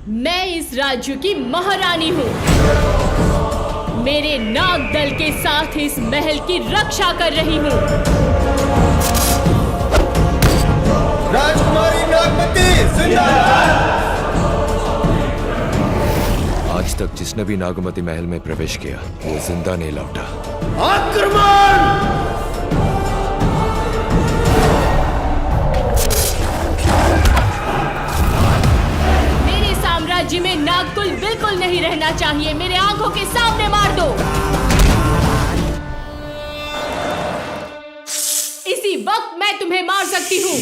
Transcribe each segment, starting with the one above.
मैं इस राज्य की महारानी हूँ। मेरे नाग दल के साथ इस महल की रक्षा कर रही हूँ। राजकुमारी नागमती जिंदाबाद। आज तक जिसने भी नागमती महल में प्रवेश किया वो जिंदा नहीं लौटा। आक्रमण! मेरे साम्राज्य में नागकुल बिल्कुल नहीं रहना चाहिए। मेरे आंखों के सामने मार दो। इसी वक्त मैं तुम्हें मार सकती हूँ।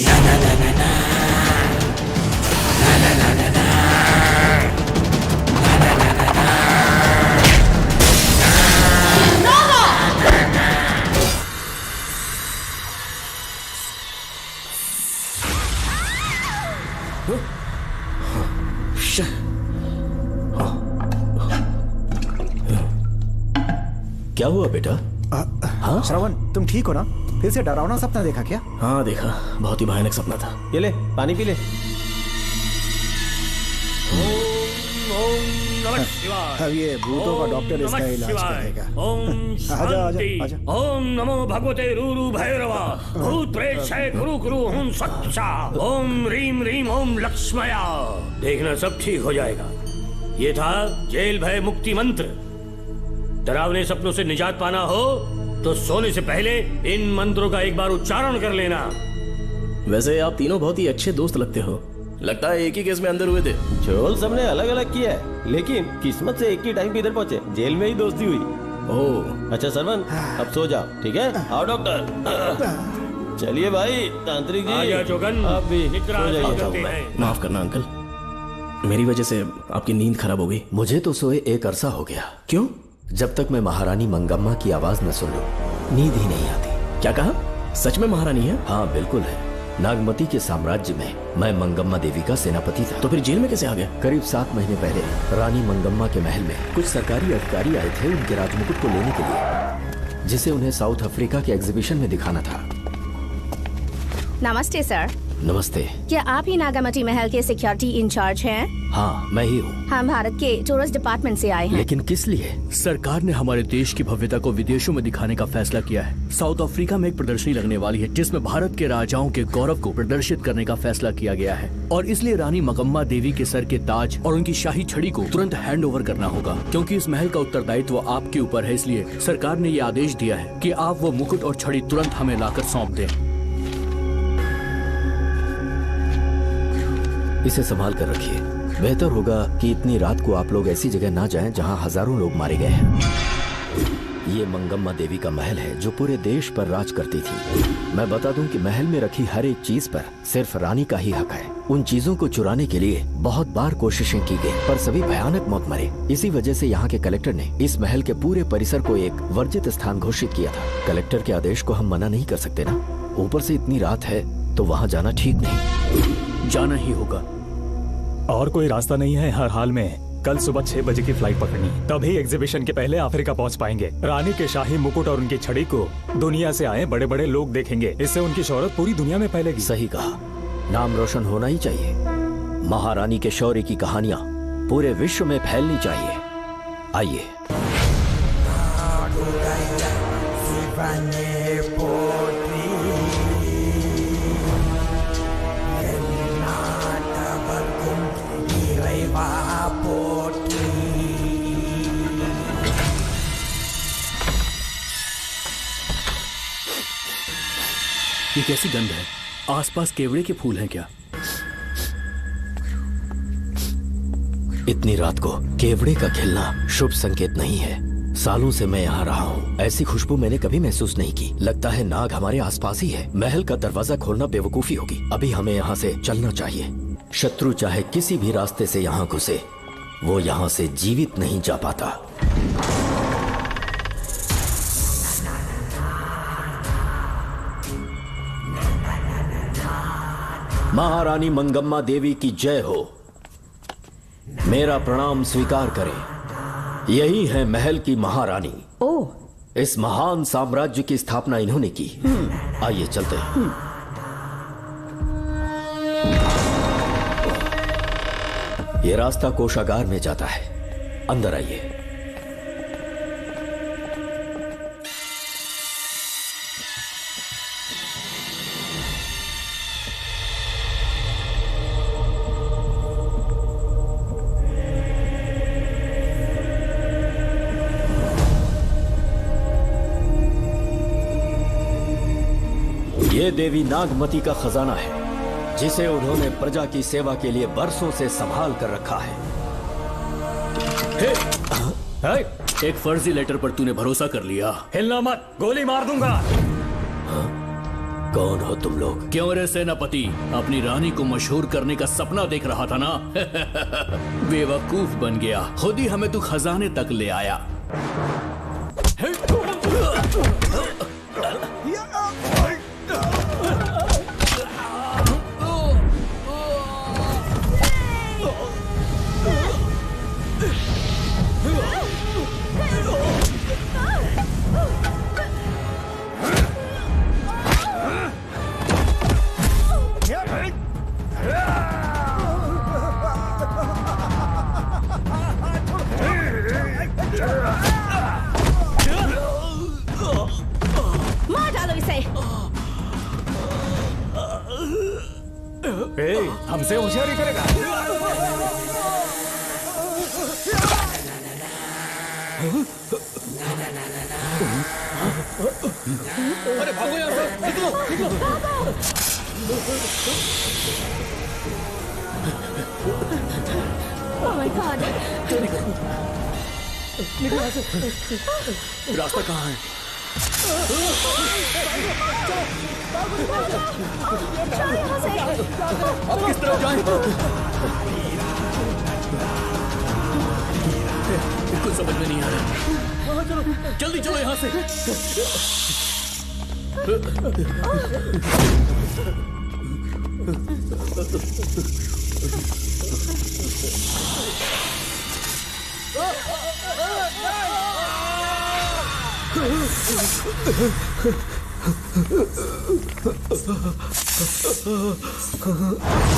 क्या हुआ बेटा? हाँ श्रवण, तुम ठीक हो ना? फिर से डरावना सपना देखा क्या? हाँ देखा, बहुत ही भयानक सपना था। ये ले पानी पी ले। अब ये भूतों का डॉक्टर इसका इलाज करेगा। आजा आजा आजा। ओम नमो भगवते रूरू भैरवा भूत प्रेत शय गुरु गुरु हूं सच्चा। ओम रीम रीम ओम लक्ष्मया। देखना सब ठीक हो जाएगा। ये था जेल भय मुक्ति मंत्र। डरावने सपनों से निजात पाना हो तो सोने से पहले इन मंत्रों का एक बार उच्चारण कर लेना। वैसे आप तीनों बहुत ही अच्छे दोस्त लगते हो। लगता है एक ही केस में अंदर हुए थे। झोल सबने अलग अलग किया है, लेकिन किस्मत से एक ही टाइम पे इधर पहुंचे। जेल में ही दोस्ती हुई। ओह अच्छा सरवन, अब सो जाओ, ठीक है? आओ डॉक्टर। चलिए भाई तांत्रिक जी, आजा जोगन, आप भी निद्रा सो जाइए। करते हैं। माफ करना अंकल, मेरी वजह से आपकी नींद खराब हो गई। मुझे तो सोए एक अरसा हो गया। क्यों? जब तक मैं महारानी मंगम्मा की आवाज न सुन लूं नींद ही नहीं आती। क्या कहा? सच में महारानी है? हाँ बिल्कुल है। नागमती के साम्राज्य में मैं मंगम्मा देवी का सेनापति था। तो फिर जेल में कैसे आ गया? करीब 7 महीने पहले रानी मंगम्मा के महल में कुछ सरकारी अधिकारी आए थे उनके राजमुकुट को लेने के लिए, जिसे उन्हें साउथ अफ्रीका के एग्जीबिशन में दिखाना था। नमस्ते सर। नमस्ते। क्या आप ही नागामती महल के सिक्योरिटी इंचार्ज हैं? हाँ मैं ही हूँ। हम भारत के टूरिस्ट डिपार्टमेंट से आए हैं। लेकिन किस लिए? सरकार ने हमारे देश की भव्यता को विदेशों में दिखाने का फैसला किया है। साउथ अफ्रीका में एक प्रदर्शनी लगने वाली है जिसमें भारत के राजाओं के गौरव को प्रदर्शित करने का फैसला किया गया है, और इसलिए रानी मंगम्मा देवी के सर के ताज और उनकी शाही छड़ी को तुरंत हैंड ओवर करना होगा। क्योंकि इस महल का उत्तरदायित्व आपके ऊपर है, इसलिए सरकार ने ये आदेश दिया है कि आप वो मुकुट और छड़ी तुरंत हमें लाकर सौंप दें। इसे संभाल कर रखिए। बेहतर होगा कि इतनी रात को आप लोग ऐसी जगह ना जाएं जहां हजारों लोग मारे गए हैं। ये मंगम्मा देवी का महल है जो पूरे देश पर राज करती थी। मैं बता दूं कि महल में रखी हर एक चीज पर सिर्फ रानी का ही हक है। उन चीजों को चुराने के लिए बहुत बार कोशिशें की गई, पर सभी भयानक मौत मरे। इसी वजह से यहाँ के कलेक्टर ने इस महल के पूरे परिसर को एक वर्जित स्थान घोषित किया था। कलेक्टर के आदेश को हम मना नहीं कर सकते ना। ऊपर से इतनी रात है तो वहाँ जाना ठीक नहीं। जाना ही होगा। और कोई रास्ता नहीं है। हर हाल में कल सुबह 6 बजे की फ्लाइट पकड़नी, तभी एग्जीबिशन के पहले अफ्रीका पहुंच पाएंगे। रानी के शाही मुकुट और उनकी छड़ी को दुनिया से आए बड़े बड़े लोग देखेंगे। इससे उनकी शोहरत पूरी दुनिया में फैलेगी। सही कहा, नाम रोशन होना ही चाहिए। महारानी के शौर्य की कहानियां पूरे विश्व में फैलनी चाहिए। आइए। ये कैसी गंध है? आसपास केवड़े के फूल हैं क्या? इतनी रात को केवड़े का खिलना शुभ संकेत नहीं है। सालों से मैं यहाँ रहा हूँ, ऐसी खुशबू मैंने कभी महसूस नहीं की। लगता है नाग हमारे आसपास ही है। महल का दरवाजा खोलना बेवकूफी होगी। अभी हमें यहाँ से चलना चाहिए। शत्रु चाहे किसी भी रास्ते से यहाँ घुसे, वो यहाँ से जीवित नहीं जा पाता। महारानी मंगम्मा देवी की जय हो। मेरा प्रणाम स्वीकार करें। यही है महल की महारानी। ओह, इस महान साम्राज्य की स्थापना इन्होंने की। आइए चलते हैं। ये रास्ता कोषागार में जाता है, अंदर आइए। ये देवी नागमती का खजाना है, जिसे उन्होंने प्रजा की सेवा के लिए बरसों से संभाल कर रखा है। एक फर्जी लेटर पर तूने भरोसा कर लिया। हिलना मत, गोली मार दूंगा। कौन हो तुम लोग? क्यों रे सेनापति, अपनी रानी को मशहूर करने का सपना देख रहा था ना? बेवकूफ बन गया, खुद ही हमें तू खजाने तक ले आया। मार डालो इसे। हमसे होशियारी करेगा। अरे भागो यहाँ से, निकलो, निकलो। Oh my God! निकलो यहाँ से। रास्ता कहाँ है? अब किस तरफ जाएं? कुछ समझ में नहीं आ रहा। जल्दी चलो यहाँ से।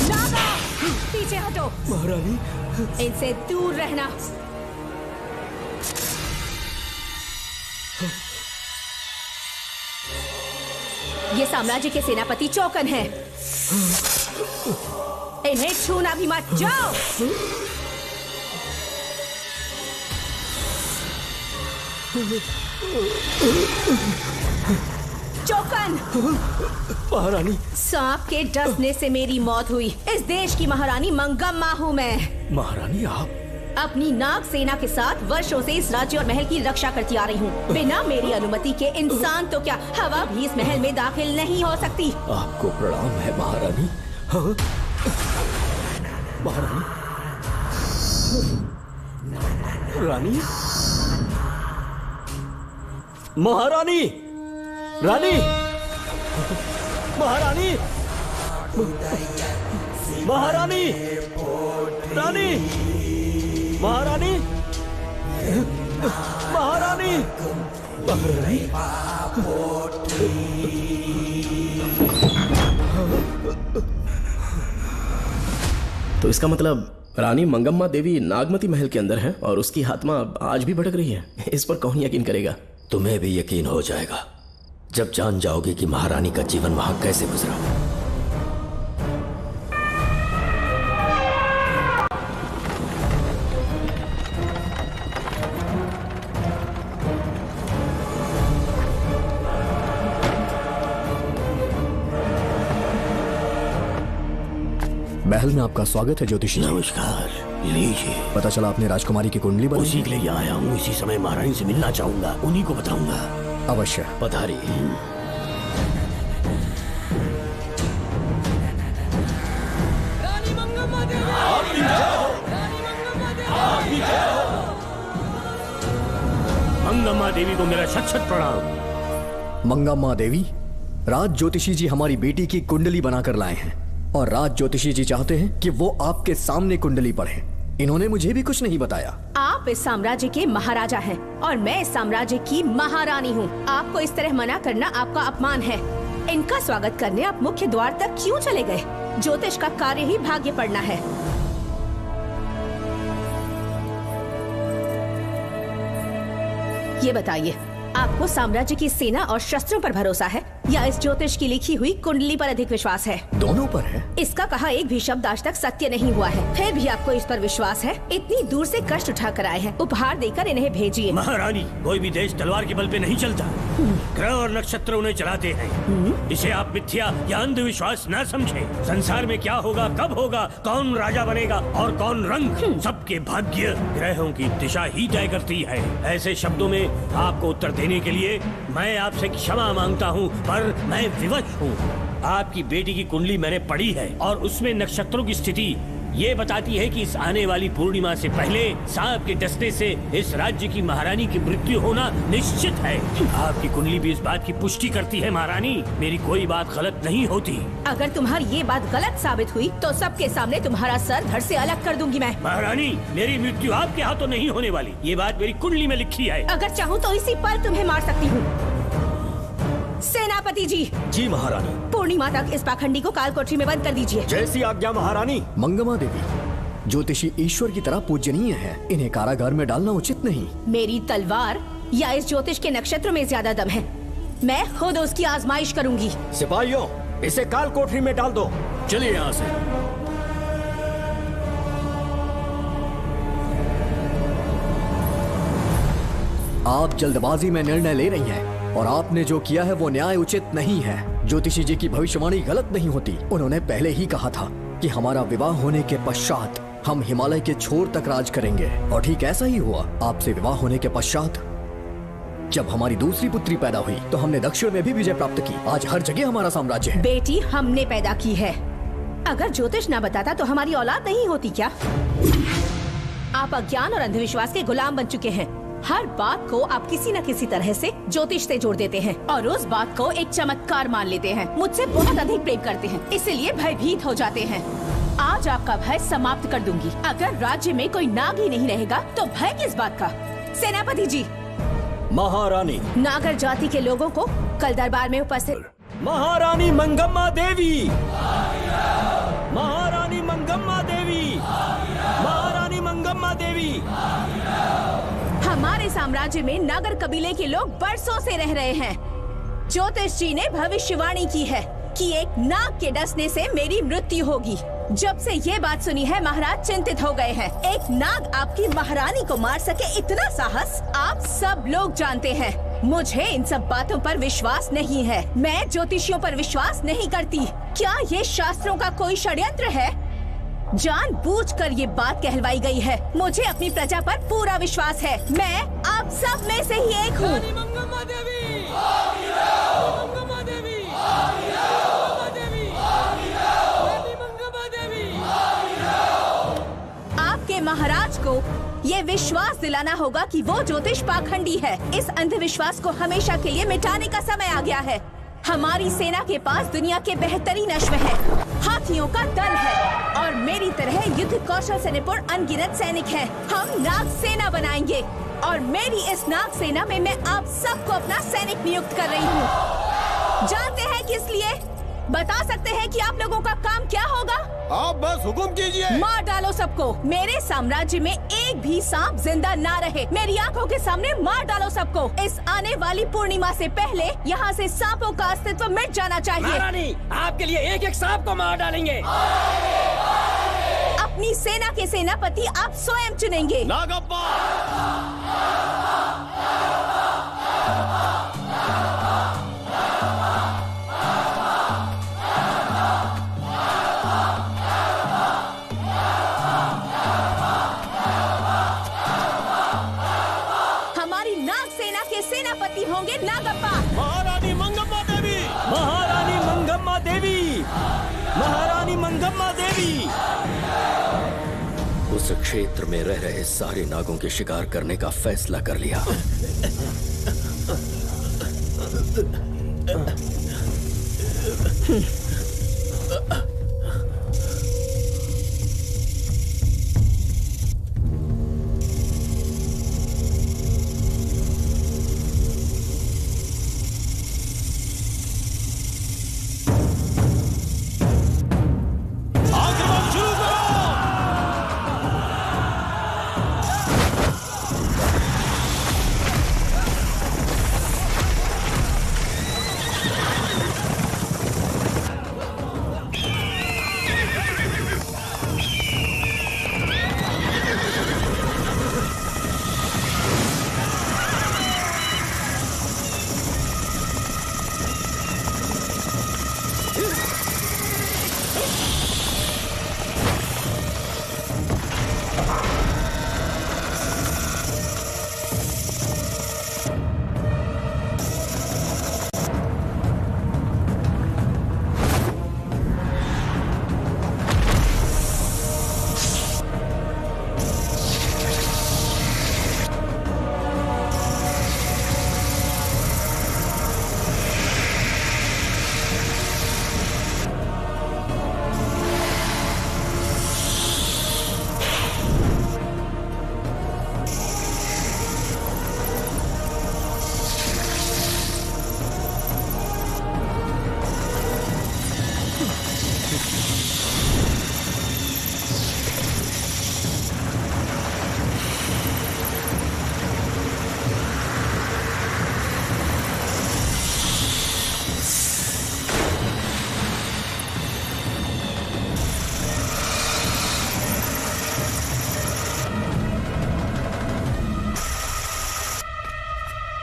नागा, पीछे हटो। महारानी, इनसे दूर रहना। ये साम्राज्य के सेनापति चौकन हैं। इन्हें छूना भी मत। जाओ। चौकन। महारानी, सांप के डसने से मेरी मौत हुई। इस देश की महारानी मंगम्मा हूँ मैं। महारानी आप? अपनी नाग सेना के साथ वर्षों से इस राज्य और महल की रक्षा करती आ रही हूँ। बिना मेरी अनुमति के इंसान तो क्या, हवा भी इस महल में दाखिल नहीं हो सकती। आपको प्रणाम है महारानी। हाँ? महारानी, रानी, महारानी, रानी, महारानी, महारानी, रानी, महारानी, महारानी, तो इसका मतलब रानी मंगम्मा देवी नागमती महल के अंदर है और उसकी आत्मा आज भी भटक रही है। इस पर कौन यकीन करेगा? तुम्हें भी यकीन हो जाएगा जब जान जाओगे कि महारानी का जीवन वहां कैसे गुजरा। महल में आपका स्वागत है ज्योतिषी। नमस्कार, लीजिए। पता चला आपने राजकुमारी की कुंडली बनाई। उसी के लिए आया हूँ। इसी समय महारानी से मिलना चाहूंगा, उन्हीं को बताऊंगा। अवश्य, पधारी। मंगम्मा देवी को मेरा शत शत प्रणाम। मंगम्मा देवी, राज ज्योतिषी जी हमारी बेटी की कुंडली बनाकर लाए हैं और राज ज्योतिषी जी चाहते हैं कि वो आपके सामने कुंडली पढ़े। इन्होंने मुझे भी कुछ नहीं बताया। आप इस साम्राज्य के महाराजा हैं और मैं इस साम्राज्य की महारानी हूँ। आपको इस तरह मना करना आपका अपमान है। इनका स्वागत करने आप मुख्य द्वार तक क्यों चले गए? ज्योतिष का कार्य ही भाग्य पढ़ना है। ये बताइए, आपको साम्राज्य की सेना और शस्त्रों पर भरोसा है या इस ज्योतिष की लिखी हुई कुंडली पर अधिक विश्वास है? दोनों पर है। इसका कहा एक भी शब्द आज तक सत्य नहीं हुआ है, फिर भी आपको इस पर विश्वास है? इतनी दूर से कष्ट उठा कर आए हैं, उपहार देकर इन्हें भेजिए। महारानी, कोई भी देश तलवार के बल पे नहीं चलता, ग्रह और नक्षत्र उन्हें चलाते हैं। इसे आप मिथ्या या अंधविश्वास न समझे। संसार में क्या होगा, कब होगा, कौन राजा बनेगा और कौन रंग, सबके भाग्य ग्रहों की दिशा ही तय करती है। ऐसे शब्दों में आपको उत्तर देने के लिए मैं आपसे क्षमा मांगता हूँ, पर मैं विवश हूँ। आपकी बेटी की कुंडली मैंने पढ़ी है और उसमें नक्षत्रों की स्थिति ये बताती है कि इस आने वाली पूर्णिमा से पहले सांप के डसने से इस राज्य की महारानी की मृत्यु होना निश्चित है। आपकी कुंडली भी इस बात की पुष्टि करती है महारानी, मेरी कोई बात गलत नहीं होती। अगर तुम्हारी ये बात गलत साबित हुई तो सबके सामने तुम्हारा सर धड़ से अलग कर दूंगी मैं। महारानी, मेरी मृत्यु आपके हाथों नहीं होने वाली, ये बात मेरी कुंडली में लिखी है। अगर चाहूँ तो इसी पल तुम्हें मार सकती हूँ। सेनापति जी। जी महारानी। पूर्णिमा तक इस पाखंडी को काल कोठरी में बंद कर दीजिए। जैसी आज्ञा महारानी। मंगम्मा देवी ज्योतिषी ईश्वर की तरह पूजनीय है, इन्हें कारागार में डालना उचित नहीं। मेरी तलवार या इस ज्योतिष के नक्षत्रों में ज्यादा दम है, मैं खुद उसकी आजमाइश करूंगी। सिपाहियों, इसे काल कोठरी में डाल दो। चलिए यहाँ से। आप जल्दबाजी में निर्णय ले रही हैं और आपने जो किया है वो न्याय उचित नहीं है। ज्योतिषी जी की भविष्यवाणी गलत नहीं होती। उन्होंने पहले ही कहा था कि हमारा विवाह होने के पश्चात हम हिमालय के छोर तक राज करेंगे, और ठीक ऐसा ही हुआ। आपसे विवाह होने के पश्चात जब हमारी दूसरी पुत्री पैदा हुई तो हमने दक्षिण में भी विजय प्राप्त की। आज हर जगह हमारा साम्राज्य है। बेटी हमने पैदा की है, अगर ज्योतिष ना बताता तो हमारी औलाद नहीं होती क्या? आप अज्ञान और अंधविश्वास के गुलाम बन चुके हैं। हर बात को आप किसी न किसी तरह से ज्योतिष से जोड़ देते हैं और उस बात को एक चमत्कार मान लेते हैं। मुझसे बहुत अधिक प्रेम करते हैं, इसीलिए भयभीत हो जाते हैं। आज आपका भय समाप्त कर दूंगी। अगर राज्य में कोई नाग ही नहीं रहेगा तो भय किस बात का? सेनापति जी। महारानी। नागर जाति के लोगों को कल दरबार में उपस्थित। महारानी मंगम्मा देवी। महारानी मंगम्मा देवी। महारानी मंगम्मा देवी। हमारे साम्राज्य में नागर कबीले के लोग बरसों से रह रहे हैं। ज्योतिष जी ने भविष्यवाणी की है कि एक नाग के डसने से मेरी मृत्यु होगी। जब से ये बात सुनी है महाराज चिंतित हो गए हैं। एक नाग आपकी महारानी को मार सके, इतना साहस आप सब लोग जानते हैं। मुझे इन सब बातों पर विश्वास नहीं है। मैं ज्योतिषियों पर विश्वास नहीं करती। क्या ये शास्त्रों का कोई षड्यंत्र है? जानबूझकर ये बात कहलवाई गई है। मुझे अपनी प्रजा पर पूरा विश्वास है। मैं आप सब में से ही एक हूँ। आपके महाराज को ये विश्वास दिलाना होगा कि वो ज्योतिष पाखंडी है। इस अंधविश्वास को हमेशा के लिए मिटाने का समय आ गया है। हमारी सेना के पास दुनिया के बेहतरीन अश्व है, हाथियों का दल है और मेरी तरह युद्ध कौशल से निपुण अनगिनत सैनिक हैं। हम नाग सेना बनाएंगे और मेरी इस नाग सेना में मैं आप सबको अपना सैनिक नियुक्त कर रही हूँ। जानते हैं किस लिए? बता सकते हैं कि आप लोगों का काम क्या होगा? आप बस हुक्म कीजिए। मार डालो सबको। मेरे साम्राज्य में एक भी सांप जिंदा ना रहे। मेरी आंखों के सामने मार डालो सबको। इस आने वाली पूर्णिमा से पहले यहाँ से सांपों का अस्तित्व मिट जाना चाहिए। महारानी, आपके लिए एक एक सांप को मार डालेंगे। अपनी सेना के सेनापति आप स्वयं चुनेंगे। नागप्पा। सेनापति होंगे नागप्पा। महारानी मंगम्मा देवी। महारानी मंगम्मा देवी। महारानी मंगम्मा देवी। उस क्षेत्र में रह रहे सारे नागों के शिकार करने का फैसला कर लिया।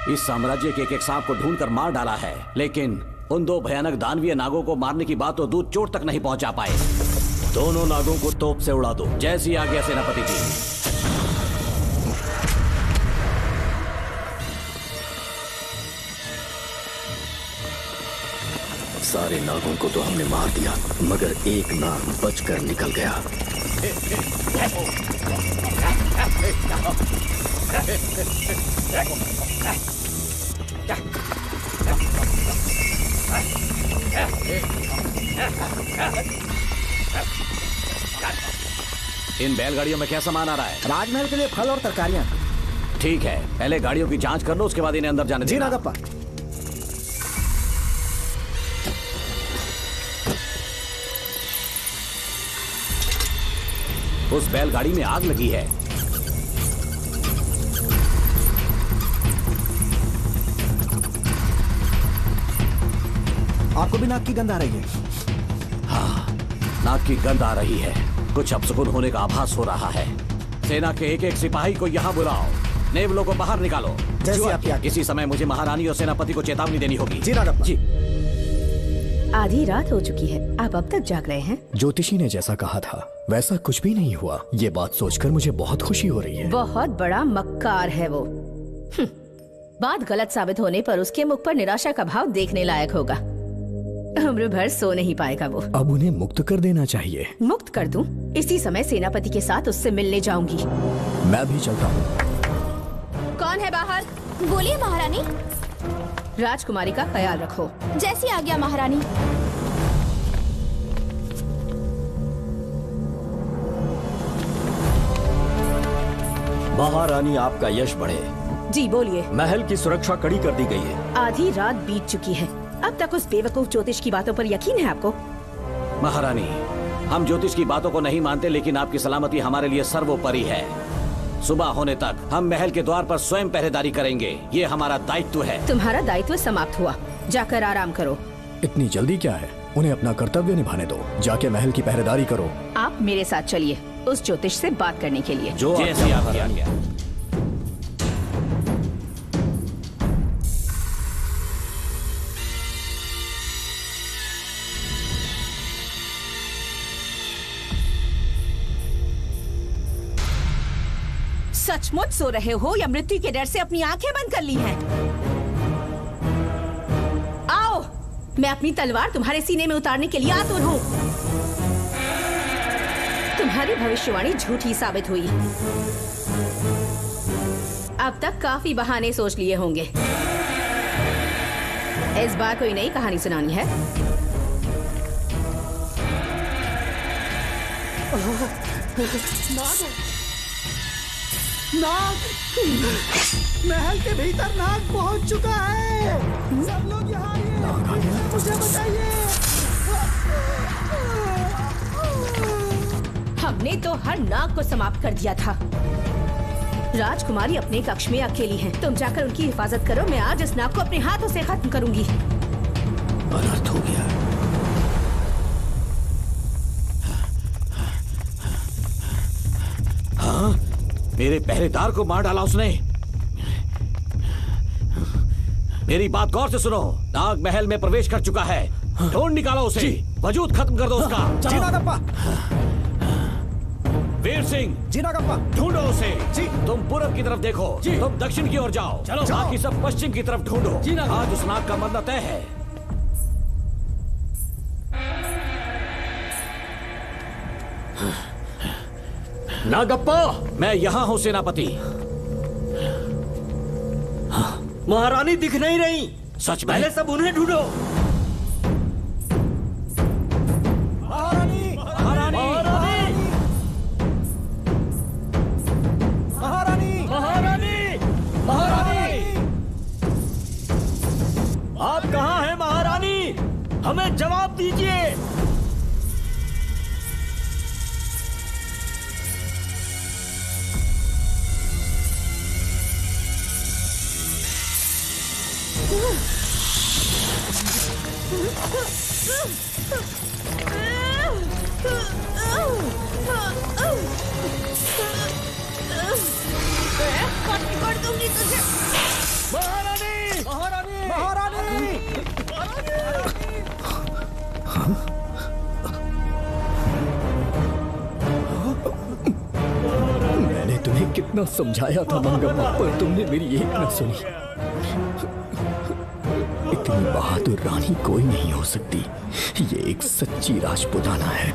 इस साम्राज्य के एक सांप को ढूंढकर मार डाला है, लेकिन उन दो भयानक दानवीय नागों को मारने की बात तो दूर चोट तक नहीं पहुंचा पाए। दोनों नागों को तोप से उड़ा दो, जैसी आज्ञा सेनापति जी। सारे नागों को तो हमने मार दिया, मगर एक नाग बचकर निकल गया। इन बैलगाड़ियों में क्या सामान आ रहा है? राजमहल के लिए फल और तरकारियां। ठीक है, पहले गाड़ियों की जांच कर लो, उसके बाद इन्हें अंदर जाने देना। जी नागप्पा। उस बैलगाड़ी में आग लगी है। आपको भी नाक की गंध आ रही है? हाँ, नाक की गंध आ रही है। कुछ अपशकुन होने का आभास हो रहा है। सेना के एक एक सिपाही को यहाँ बुलाओ, नेवलों को बाहर निकालो। जैसे आपकी आज्ञा। इसी समय मुझे महारानी और सेनापति को चेतावनी देनी होगी। जी नागप्पा। जी। आधी रात हो चुकी है, आप अब तक जाग रहे हैं? ज्योतिषी ने जैसा कहा था वैसा कुछ भी नहीं हुआ। ये बात सोचकर मुझे बहुत खुशी हो रही है। बहुत बड़ा मक्कार है वो। बात गलत साबित होने पर उसके मुख पर निराशा का भाव देखने लायक होगा। उम्र भर सो नहीं पाएगा वो। अब उन्हें मुक्त कर देना चाहिए। मुक्त कर दूं? इसी समय सेनापति के साथ उससे मिलने जाऊंगी। मैं भी चलता हूँ। कौन है बाहर? बोलिए महारानी। राजकुमारी का ख्याल रखो। जैसी आज्ञा महारानी। महारानी, आपका यश बढ़े। जी बोलिए। महल की सुरक्षा कड़ी कर दी गई है। आधी रात बीत चुकी है, अब तक उस बेवकूफ ज्योतिष की बातों पर यकीन है आपको? महारानी, हम ज्योतिष की बातों को नहीं मानते, लेकिन आपकी सलामती हमारे लिए सर्वोपरि है। सुबह होने तक हम महल के द्वार पर स्वयं पहरेदारी करेंगे, ये हमारा दायित्व है। तुम्हारा दायित्व समाप्त हुआ, जाकर आराम करो। इतनी जल्दी क्या है? उन्हें अपना कर्तव्य निभाने दो। जाके महल की पहरेदारी करो। आप मेरे साथ चलिए उस ज्योतिष से बात करने के लिए। जो जैसी आपकी आज्ञा। सचमुच सो रहे हो या मृत्यु के डर से अपनी आंखें बंद कर ली हैं? आओ, मैं अपनी तलवार तुम्हारे सीने में उतारने के लिए आतुर हूँ। तुम्हारी भविष्यवाणी झूठी साबित हुई। अब तक काफी बहाने सोच लिए होंगे। इस बार कोई नई कहानी सुनानी है? नाग! महल के भीतर नाग पहुंच चुका है। सब लोग यहाँ आइए, मुझे बचाइए। हमने तो हर नाग को समाप्त कर दिया था। राजकुमारी अपने कक्ष में अकेली है, तुम जाकर उनकी हिफाजत करो। मैं आज इस नाग को अपने हाथों से खत्म करूंगी। अनर्थ हो गया। हाँ, मेरे पहरेदार को मार डाला उसने। मेरी बात गौर से सुनो, नाग महल में प्रवेश कर चुका है। ढूंढ निकालो उसे, वजूद खत्म कर दो उसका। जी नागप्पा। वीर सिंह, जी नागप्पा। ढूंढो उसे। जी। तुम पूरब की तरफ देखो, तुम दक्षिण की ओर जाओ। चलो। बाकी सब पश्चिम की तरफ ढूंढो। जी नागप्पा। आज उस नाग का मरना तय है। नागप्पा! मैं यहाँ हूँ सेनापति। महारानी दिख नहीं रही। सच में? पहले सब उन्हें ढूंढो। महारानी! महारानी! महारानी! महारानी! महारानी! आप कहाँ हैं महारानी? हमें जवाब दीजिए। कितना समझाया था मंगम्मा, पर तुमने मेरी एक न सुनी। इतनी बहादुर रानी कोई नहीं हो सकती। ये एक सच्ची राजपुताना है।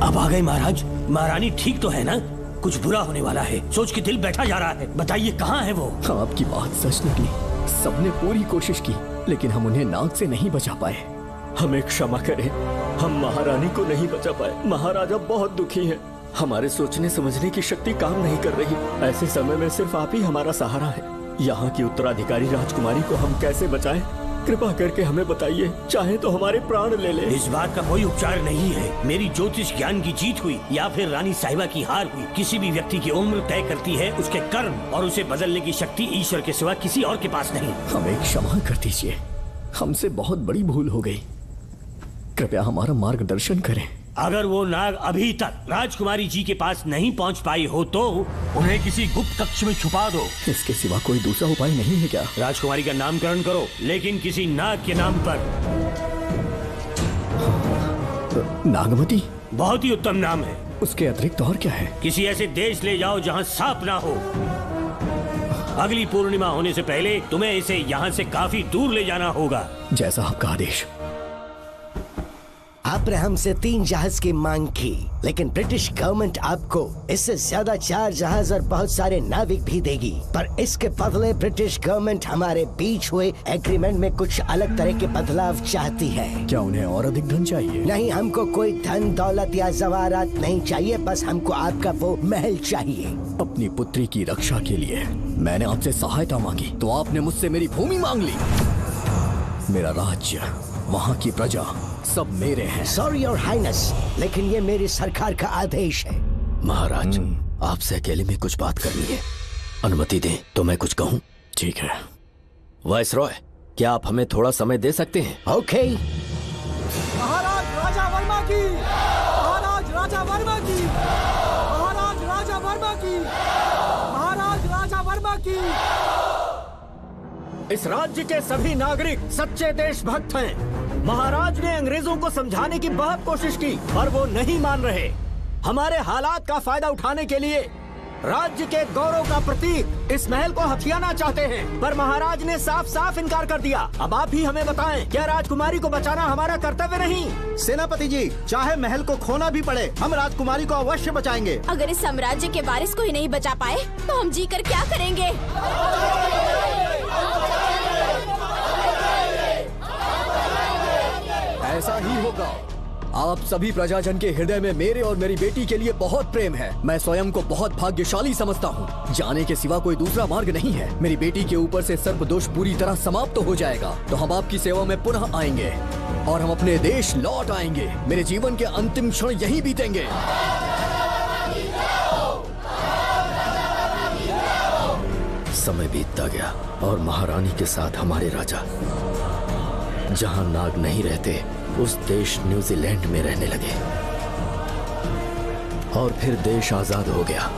अब आ गए महाराज। महारानी ठीक तो है ना? कुछ बुरा होने वाला है, सोच के दिल बैठा जा रहा है। बताइए कहाँ है वो? आपकी बात सच निकली। सबने पूरी कोशिश की, लेकिन हम उन्हें नाग से नहीं बचा पाए। हमें क्षमा करें, हम महारानी को नहीं बचा पाए। महाराजा बहुत दुखी हैं। हमारे सोचने समझने की शक्ति काम नहीं कर रही। ऐसे समय में सिर्फ आप ही हमारा सहारा है। यहाँ की उत्तराधिकारी राजकुमारी को हम कैसे बचाएं? कृपा करके हमें बताइए, चाहे तो हमारे प्राण ले ले। इस बात का कोई उपचार नहीं है। मेरी ज्योतिष ज्ञान की जीत हुई या फिर रानी साहिबा की हार हुई। किसी भी व्यक्ति की उम्र तय करती है उसके कर्म, और उसे बदलने की शक्ति ईश्वर के सिवा किसी और के पास नहीं। हमें क्षमा कर दीजिए, हमसे बहुत बड़ी भूल हो गई। कृपया हमारा मार्गदर्शन करें। अगर वो नाग अभी तक राजकुमारी जी के पास नहीं पहुंच पाई हो तो उन्हें किसी गुप्त कक्ष में छुपा दो। इसके सिवा कोई दूसरा उपाय नहीं है क्या? राजकुमारी का नामकरण करो, लेकिन किसी नाग के नाम पर। नागमती बहुत ही उत्तम नाम है। उसके अतिरिक्त और क्या है? किसी ऐसे देश ले जाओ जहाँ सांप ना हो। अगली पूर्णिमा होने से पहले तुम्हें इसे यहाँ से काफी दूर ले जाना होगा। जैसा आपका आदेश। आपने हमसे 3 जहाज की मांग की, लेकिन ब्रिटिश गवर्नमेंट आपको इससे ज्यादा 4 जहाज और बहुत सारे नाविक भी देगी। पर इसके बदले ब्रिटिश गवर्नमेंट हमारे बीच हुए एग्रीमेंट में कुछ अलग तरह के बदलाव चाहती है। क्या उन्हें और अधिक धन चाहिए? नहीं, हमको कोई धन दौलत या जवाहरात नहीं चाहिए, बस हमको आपका वो महल चाहिए। अपनी पुत्री की रक्षा के लिए मैंने आपसे सहायता मांगी तो आपने मुझसे मेरी भूमि मांग ली। मेरा राज्य, वहाँ की प्रजा सब मेरे हैं। सॉरी योर हाइनेस, लेकिन ये मेरी सरकार का आदेश है। महाराज, आपसे अकेले में कुछ बात करनी है। अनुमति दें तो मैं कुछ कहूँ? ठीक है। वायसरॉय, क्या आप हमें थोड़ा समय दे सकते हैं? ओके। महाराज राजा वर्मा की, महाराज राजा वर्मा की, महाराज राजा वर्मा की, महाराज राजा वर्मा की। इस राज्य के सभी नागरिक सच्चे देशभक्त हैं। महाराज ने अंग्रेजों को समझाने की बहुत कोशिश की, पर वो नहीं मान रहे। हमारे हालात का फायदा उठाने के लिए राज्य के गौरव का प्रतीक इस महल को हथियाना चाहते हैं, पर महाराज ने साफ साफ इनकार कर दिया। अब आप ही हमें बताएं, क्या राजकुमारी को बचाना हमारा कर्तव्य नहीं? सेनापति जी, चाहे महल को खोना भी पड़े, हम राजकुमारी को अवश्य बचाएंगे। अगर इस साम्राज्य के वारिस को ही नहीं बचा पाए तो हम जीकर क्या करेंगे? ऐसा ही होगा। आप सभी प्रजाजन के हृदय में मेरे और मेरी बेटी के लिए बहुत प्रेम है। मैं स्वयं को बहुत भाग्यशाली समझता हूँ। जाने के सिवा कोई दूसरा मार्ग नहीं है। मेरी बेटी के ऊपर से सर्प दोष पूरी तरह समाप्त हो जाएगा तो हम आपकी सेवा में पुनः आएंगे और हम अपने देश लौट आएंगे। मेरे जीवन के अंतिम क्षण यहीं बीतेंगे। समय बीतता गया और महारानी के साथ हमारे राजा जहां नाग नहीं रहते उस देश न्यूजीलैंड में रहने लगे और फिर देश आजाद हो गया।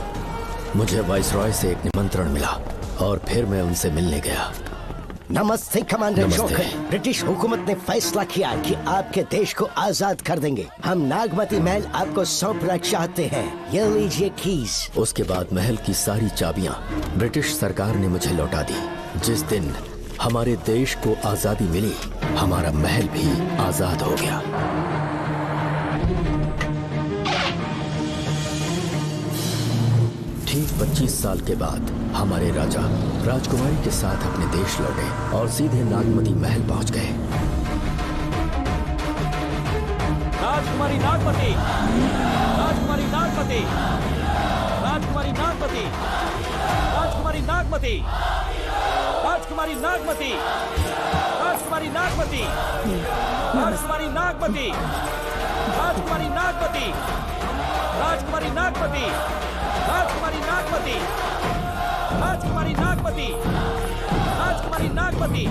मुझे वाइसरॉय से एक निमंत्रण मिला और फिर मैं उनसे मिलने गया। नमस्ते कमांडर जोकर। ब्रिटिश हुकूमत ने फैसला किया कि आपके देश को आजाद कर देंगे। हम नागमती महल आपको सौंपना चाहते हैं। ये लीजिए कीज। उसके बाद महल की सारी चाबियां ब्रिटिश सरकार ने मुझे लौटा दी। जिस दिन हमारे देश को आजादी मिली, हमारा महल भी आजाद हो गया। ठीक 25 साल के बाद हमारे राजा राजकुमारी के साथ अपने देश लौटे और सीधे नागमती महल पहुंच गए। राजकुमारी नागमती, राजकुमारी नागमती, राजकुमारी नागमती, राजकुमारी नागमती, राजकुमारी नागमती, राजकुमारी नागमती, राजकुमारी नागमती, राजकुमारी नागमती, राजकुमारी नागमती, राजकुमारी नागमती, राजकुमारी नागमती, राजकुमारी नागमती।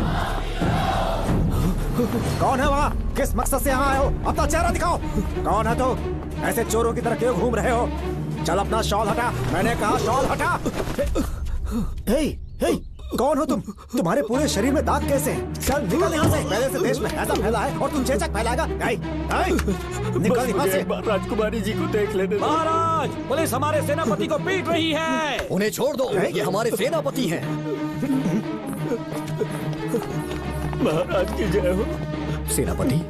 कौन है वहाँ? किस मकसद से यहाँ आए हो? अपना चेहरा दिखाओ। कौन है तो? ऐसे चोरों की तरह क्यों घूम रहे हो? चल अपना शॉल हटा। मैंने कहा शॉल हटा। हे, हे, कौन हो तुम? तुम्हारे पूरे शरीर में दाग कैसे हैं? चल निकल यहाँ से। पहले से देश में ऐसा फैला है और तुम चेचक फैलाएगा? निकल यहाँ से। राजकुमारी जी को देख लेने दो। महाराज, पुलिस हमारे सेनापति को पीट रही है। उन्हें छोड़ दो, ये हमारे सेनापति हैं। महाराज की जय हो। सेनापति,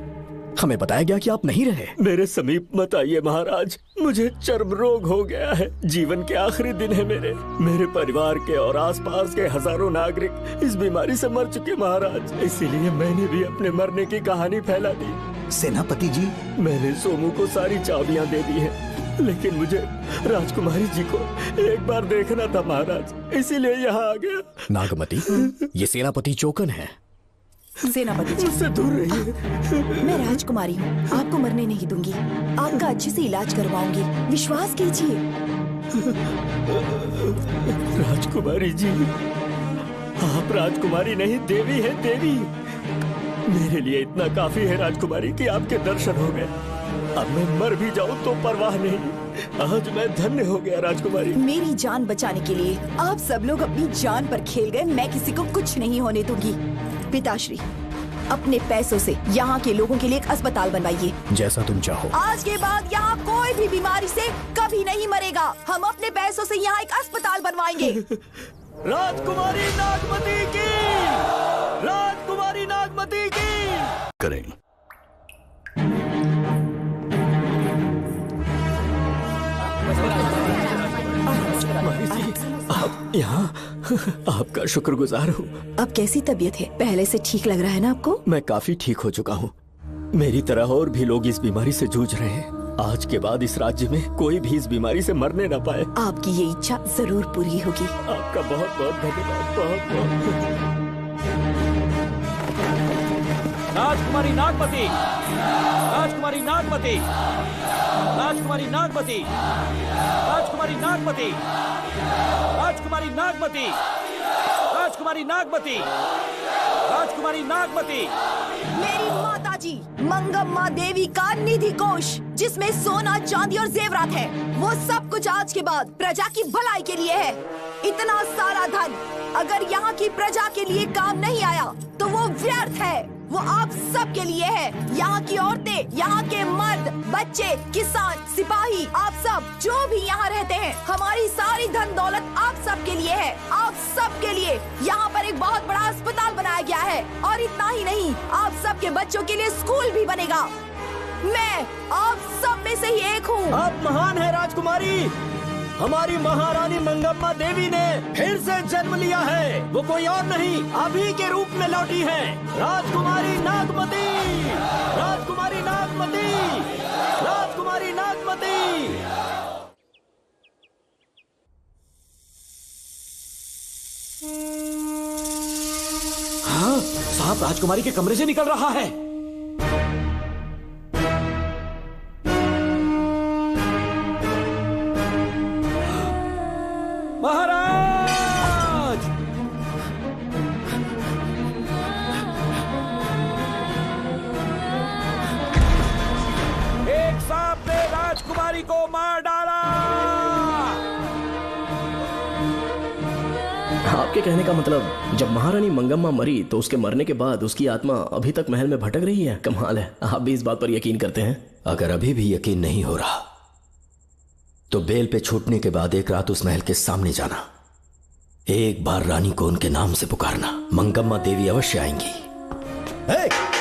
हमें बताया गया कि आप नहीं रहे। मेरे समीप मत आइए महाराज, मुझे चर्म रोग हो गया है। जीवन के आखिरी दिन है मेरे परिवार के और आसपास के हजारों नागरिक इस बीमारी से मर चुके महाराज। इसीलिए मैंने भी अपने मरने की कहानी फैला दी। सेनापति जी, मैंने सोमू को सारी चाबियां दे दी हैं, लेकिन मुझे राजकुमारी जी को एक बार देखना था महाराज, इसीलिए यहाँ आ गया। नागमती, ये सेनापति चोकन है। सेनापति जी, मुझसे दूर रहिए। मैं राजकुमारी हूँ, आपको मरने नहीं दूंगी। आपका अच्छे से इलाज करवाऊंगी, विश्वास कीजिए। राजकुमारी जी, आप राजकुमारी नहीं देवी है, देवी। मेरे लिए इतना काफी है राजकुमारी कि आपके दर्शन हो गए। अब मैं मर भी जाऊं तो परवाह नहीं। आज मैं धन्य हो गया राजकुमारी। मेरी जान बचाने के लिए आप सब लोग अपनी जान पर खेल गए। मैं किसी को कुछ नहीं होने दूंगी। पिताश्री, अपने पैसों से यहाँ के लोगों के लिए एक अस्पताल बनवाइए। जैसा तुम चाहो। आज के बाद यहाँ कोई भी बीमारी से कभी नहीं मरेगा। हम अपने पैसों से यहाँ एक अस्पताल बनवाएंगे। राजकुमारी नागमती की, राजकुमारी नागमती की। करें। आप यहाँ, आपका शुक्रगुजार हूँ। अब कैसी तबीयत है? पहले से ठीक लग रहा है ना आपको? मैं काफी ठीक हो चुका हूँ। मेरी तरह और भी लोग इस बीमारी से जूझ रहे हैं। आज के बाद इस राज्य में कोई भी इस बीमारी से मरने न पाए। आपकी ये इच्छा जरूर पूरी होगी। आपका बहुत बहुत धन्यवाद। बहुत बहुत। राजकुमारी नागमती, राजकुमारी नागमती, राजकुमारी नागमती, राजकुमारी नागमती, राजकुमारी नागमती, राजकुमारी नागमती, राजकुमारी नागमती। मेरी माता जी मंगम्मा देवी का निधि कोष, जिसमें सोना, चांदी और जेवरात है, वो सब कुछ आज के बाद प्रजा की भलाई के लिए है। इतना सारा धन अगर यहाँ की प्रजा के लिए काम नहीं आया तो वो व्यर्थ है। वो आप सब के लिए है। यहाँ की औरतें, यहाँ के मर्द, बच्चे, किसान, सिपाही, आप सब जो भी यहाँ रहते हैं, हमारी सारी धन दौलत आप सब के लिए है। आप सब के लिए यहाँ पर एक बहुत बड़ा अस्पताल बनाया गया है। और इतना ही नहीं, आप सब के बच्चों के लिए स्कूल भी बनेगा। मैं आप सब में से ही एक हूँ। आप महान है राजकुमारी। हमारी महारानी मंगम्मा देवी ने फिर से जन्म लिया है। वो कोई और नहीं, आप ही के रूप में लौटी है। राजकुमारी नागमती, राजकुमारी नागमती, राजकुमारी नागमती। हाँ, सांप राजकुमारी के कमरे से निकल रहा है। महाराज, एक सांप ने राजकुमारी को मार डाला। आपके कहने का मतलब जब महारानी मंगम्मा मरी तो उसके मरने के बाद उसकी आत्मा अभी तक महल में भटक रही है? कमाल है, आप भी इस बात पर यकीन करते हैं? अगर अभी भी यकीन नहीं हो रहा तो बेल पे छूटने के बाद एक रात उस महल के सामने जाना, एक बार रानी को उनके नाम से पुकारना। मंगम्मा देवी अवश्य आएंगी।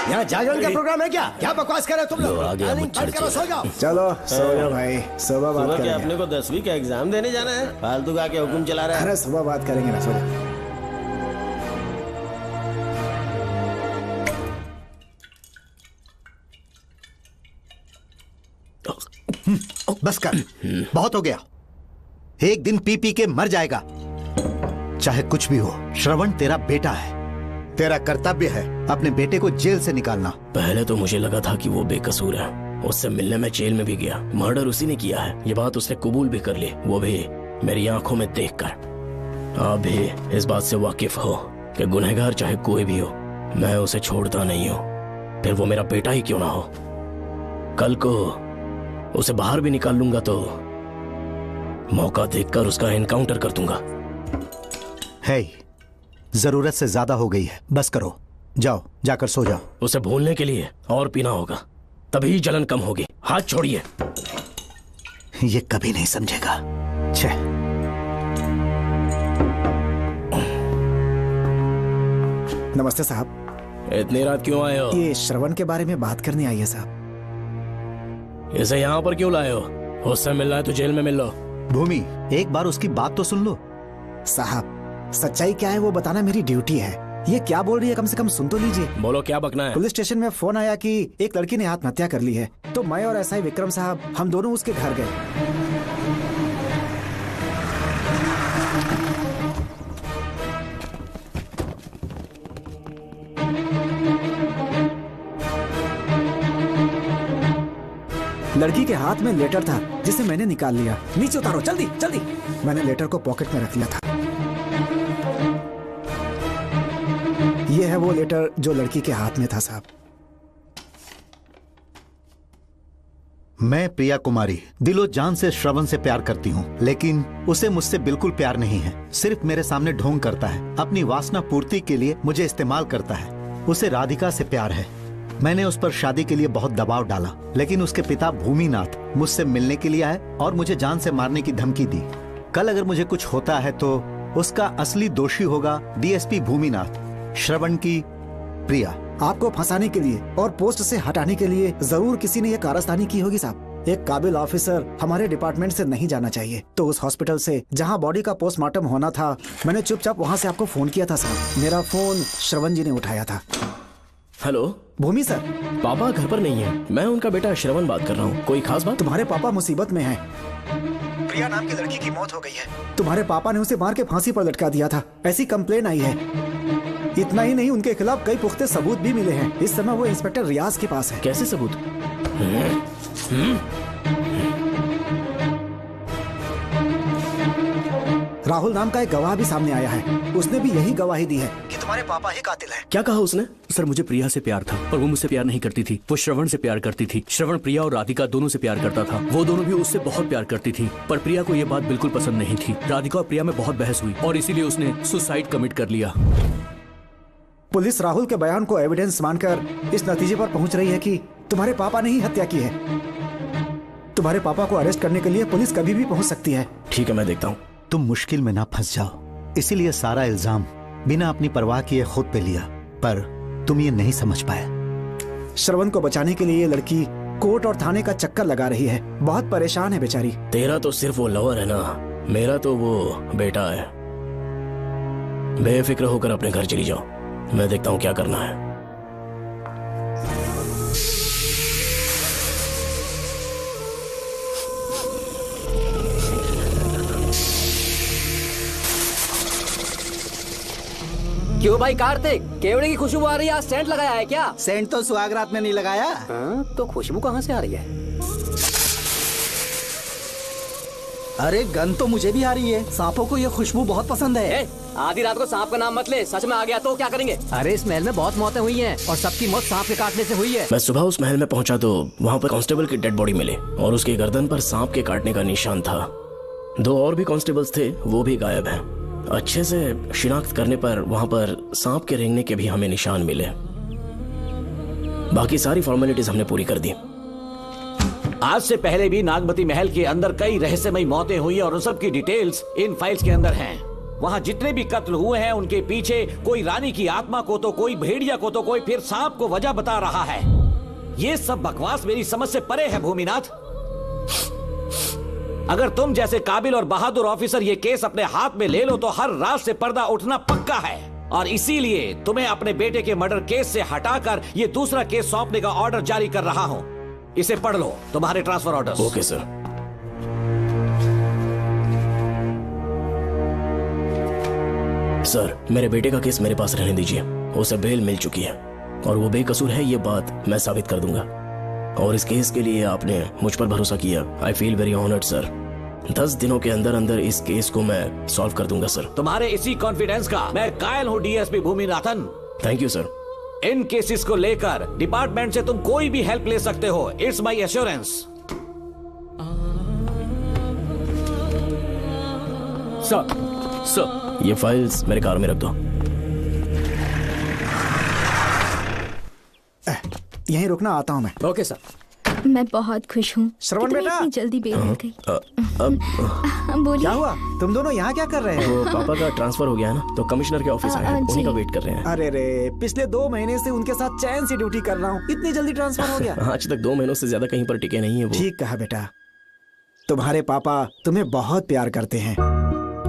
यहाँ जागरण का प्रोग्राम है क्या? क्या बकवास कर रहे हो तुम लोग? आ गया मुझ चलो सो जाओ। चलो सो जाओ भाई, सुबह बात सुबह करेंगे। क्या अपने को 10वीं का एग्जाम देने जाना है? फालतू का क्या हुक्म चला रहा है? अरे सुबह बात करेंगे ना, सो जाओ। बस कर, बहुत हो गया। एक दिन पी पी के मर जाएगा। चाहे कुछ भी हो, श्रवण तेरा बेटा है। तेरा कर्तव्य है अपने बेटे को जेल से निकालना। पहले तो मुझे लगा था कि वो बेकसूर है। उससे मिलने में जेल में भी गया। मर्डर उसी ने किया है, ये बात उसने कबूल भी कर ली, वो भी मेरी आंखों में देखकर। आप भी इस बात से वाकिफ हो कि गुनहगार चाहे कोई भी हो, मैं उसे छोड़ता नहीं हूँ, फिर वो मेरा बेटा ही क्यों ना हो। कल को उसे बाहर भी निकाल लूंगा तो मौका देखकर उसका एनकाउंटर कर दूंगा। है, जरूरत से ज्यादा हो गई है, बस करो, जाओ जाकर सो जाओ। उसे भूलने के लिए और पीना होगा, तभी जलन कम होगी। हाथ छोड़िए। ये कभी नहीं समझेगा। छे। नमस्ते साहब। इतनी रात क्यों आए हो? ये श्रवण के बारे में बात करने आई है साहब। इसे यहाँ पर क्यों लाए हो? उससे मिलना है तो जेल में मिल लो। भूमि, एक बार उसकी बात तो सुन लो। साहब, सच्चाई क्या है वो बताना मेरी ड्यूटी है। ये क्या बोल रही है कम से कम सुन तो लीजिए। बोलो, क्या बकना है? पुलिस स्टेशन में फोन आया कि एक लड़की ने आत्महत्या कर ली है, तो मैं और एसआई विक्रम साहब हम दोनों उसके घर गए। लड़की के हाथ में लेटर था जिसे मैंने निकाल लिया। नीचे उतारो, जल्दी जल्दी। मैंने लेटर को पॉकेट में रख लिया था। ये है वो लेटर जो लड़की के हाथ में था साहब। मैं प्रिया कुमारी दिलो जान से श्रवण से प्यार करती हूँ, लेकिन उसे मुझसे बिल्कुल प्यार नहीं है। सिर्फ मेरे सामने ढोंग करता है, अपनी वासना पूर्ति के लिए मुझे इस्तेमाल करता है। उसे राधिका से प्यार है। मैंने उस पर शादी के लिए बहुत दबाव डाला, लेकिन उसके पिता भूमिनाथ मुझसे मिलने के लिए आए और मुझे जान से मारने की धमकी दी। कल अगर मुझे कुछ होता है तो उसका असली दोषी होगा डीएसपी भूमिनाथ। श्रवण की प्रिया। आपको फंसाने के लिए और पोस्ट से हटाने के लिए जरूर किसी ने ये कारस्तानी की होगी साहब। एक काबिल ऑफिसर हमारे डिपार्टमेंट से नहीं जाना चाहिए। तो उस हॉस्पिटल से जहां बॉडी का पोस्टमार्टम होना था, मैंने चुपचाप वहां से आपको फोन किया था साहब। मेरा फोन श्रवण जी ने उठाया था। हेलो भूमि सर। पापा घर पर नहीं है, मैं उनका बेटा श्रवण बात कर रहा हूँ। कोई खास बात? तुम्हारे पापा मुसीबत में हैं। प्रिया नाम की लड़की की मौत हो गई है। तुम्हारे पापा ने उसे मार के फांसी पर लटका दिया था, ऐसी कंप्लेन आई है। इतना ही नहीं, उनके खिलाफ कई पुख्ते सबूत भी मिले हैं। इस समय वो इंस्पेक्टर रियाज के पास है। कैसे सबूत? राहुल नाम का एक गवाह भी सामने आया है। उसने भी यही गवाही दी है कि तुम्हारे पापा ही कातिल हैं। क्या कहा उसने? सर, मुझे प्रिया से प्यार था और वो मुझसे प्यार नहीं करती थी। वो श्रवण से प्यार करती थी। श्रवण प्रिया और राधिका दोनों से प्यार करता था। वो दोनों भी उससे बहुत प्यार करती थी, पर प्रिया को ये बात बिल्कुल पसंद नहीं थी। राधिका और प्रिया में बहुत बहस हुई और इसीलिए उसने सुसाइड कमिट कर लिया। पुलिस राहुल के बयान को एविडेंस मानकर इस नतीजे पर पहुंच रही है कि तुम्हारे पापा ने ही हत्या की है। तुम्हारे पापा को अरेस्ट करने के लिए पुलिस कभी भी पहुंच सकती है। ठीक है, मैं देखता हूँ। तुम मुश्किल में ना फंस जाओ, इसीलिए सारा इल्जाम बिना अपनी परवाह किए खुद पे लिया, पर तुम ये नहीं समझ पाए। श्रवण को बचाने के लिए ये लड़की कोर्ट और थाने का चक्कर लगा रही है। बहुत परेशान है बेचारी। तेरा तो सिर्फ वो लवर है ना, मेरा तो वो बेटा है। बेफिक्र होकर अपने घर चली जाओ, मैं देखता हूँ क्या करना है। क्यों भाई कार्तिक, केवड़े की खुशबू आ रही है। आज सेंट लगाया है क्या? सेंट तो सुहागरात में नहीं लगाया। तो खुशबू कहाँ से आ रही है? अरे गन तो मुझे भी आ रही है। सांपों को ये खुशबू बहुत पसंद है। आधी रात को सांप का नाम मत ले, सच में आ गया तो क्या करेंगे? अरे इस महल में बहुत मौतें हुई हैं और सबकी मौत सांप के काटने से हुई है। मैं सुबह उस महल में पहुंचा तो वहाँ पर कांस्टेबल की डेड बॉडी मिली और उसकी गर्दन पर सांप के काटने का निशान था। 2 और भी कांस्टेबल्स थे, वो भी गायब हैं। अच्छे से शिनाख्त करने पर वहाँ पर सांप के रेंगने के भी हमें निशान मिले। बाकी सारी फॉर्मेलिटीज हमने पूरी कर दी। आज से पहले भी नागमती महल के अंदर कई रहस्यमयी मौतें हुई और उन सब की डिटेल्स इन फाइल्स के अंदर हैं। वहाँ जितने भी कत्ल हुए हैं उनके पीछे कोई रानी की आत्मा को तो कोई भेड़िया को तो कोई फिर सांप को वजह बता रहा है। ये सब बकवास मेरी समझ से परे है भूमिनाथ। अगर तुम जैसे काबिल और बहादुर ऑफिसर ये केस अपने हाथ में ले लो तो हर रात से पर्दा उठना पक्का है, और इसीलिए तुम्हें अपने बेटे के मर्डर केस से हटाकर ये दूसरा केस सौंपने का ऑर्डर जारी कर रहा हूं। इसे पढ़ लो, तुम्हारे transfer order. Okay sir. Sir, मेरे बेटे का केस मेरे पास रहने दीजिए। उसे बेल मिल चुकी है और वो बेकसूर है, ये बात मैं साबित कर दूंगा। और इस केस के लिए आपने मुझ पर भरोसा किया। I feel very honoured sir. 10 दिनों के अंदर अंदर इस केस को मैं सॉल्व कर दूंगा सर। तुम्हारे इसी कॉन्फिडेंस का मैं कायल हूँ DSP Bhuminathan. Thank you sir. In cases को लेकर डिपार्टमेंट से तुम कोई भी हेल्प ले सकते हो। It's my assurance. सर, ये फाइल्स मेरे कार में रख दो। यहीं रुकना, आता हूँ मैं। Okay sir. मैं बहुत खुश हूँ। श्रवण तुम्हें बेटा। इतनी जल्दी बेल मिल गई। बोलिए। क्या हुआ? तुम दोनों यहाँ क्या कर रहे वो हैं? पापा का ट्रांसफर हो गया है ना, तो कमिश्नर के ऑफिस आए हैं, उन्हीं का वेट कर रहे हैं। अरे रे, पिछले 2 महीने से उनके साथ चैन से ड्यूटी कर रहा हूँ, इतनी जल्दी ट्रांसफर हो गया? आज तक 2 महीनों से ज्यादा कहीं पर टिके नहीं है वो। ठीक कहा बेटा, तुम्हारे पापा तुम्हें बहुत प्यार करते हैं।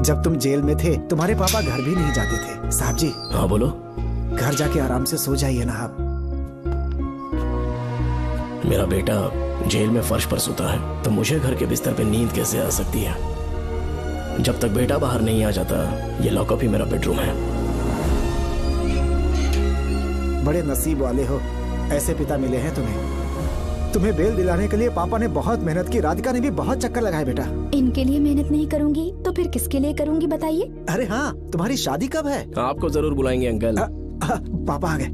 जब तुम जेल में थे तुम्हारे पापा घर भी नहीं जाते थे। साहब जी। हाँ बोलो। घर जाके आराम से सो जाइए ना आप। मेरा बेटा जेल में फर्श पर सोता है तो मुझे घर के बिस्तर पे नींद कैसे आ सकती है? जब तक बेटा बाहर नहीं आ जाता, ये लॉकअप ही मेरा बेडरूम है। बड़े नसीब वाले हो, ऐसे पिता मिले हैं तुम्हें बेल दिलाने के लिए पापा ने बहुत मेहनत की। राधिका ने भी बहुत चक्कर लगाए बेटा। इनके लिए मेहनत नहीं करूंगी तो फिर किसके लिए करूंगी बताइए? अरे हाँ, तुम्हारी शादी कब है? आपको जरूर बुलाएंगे अंकल। पापा आ गए।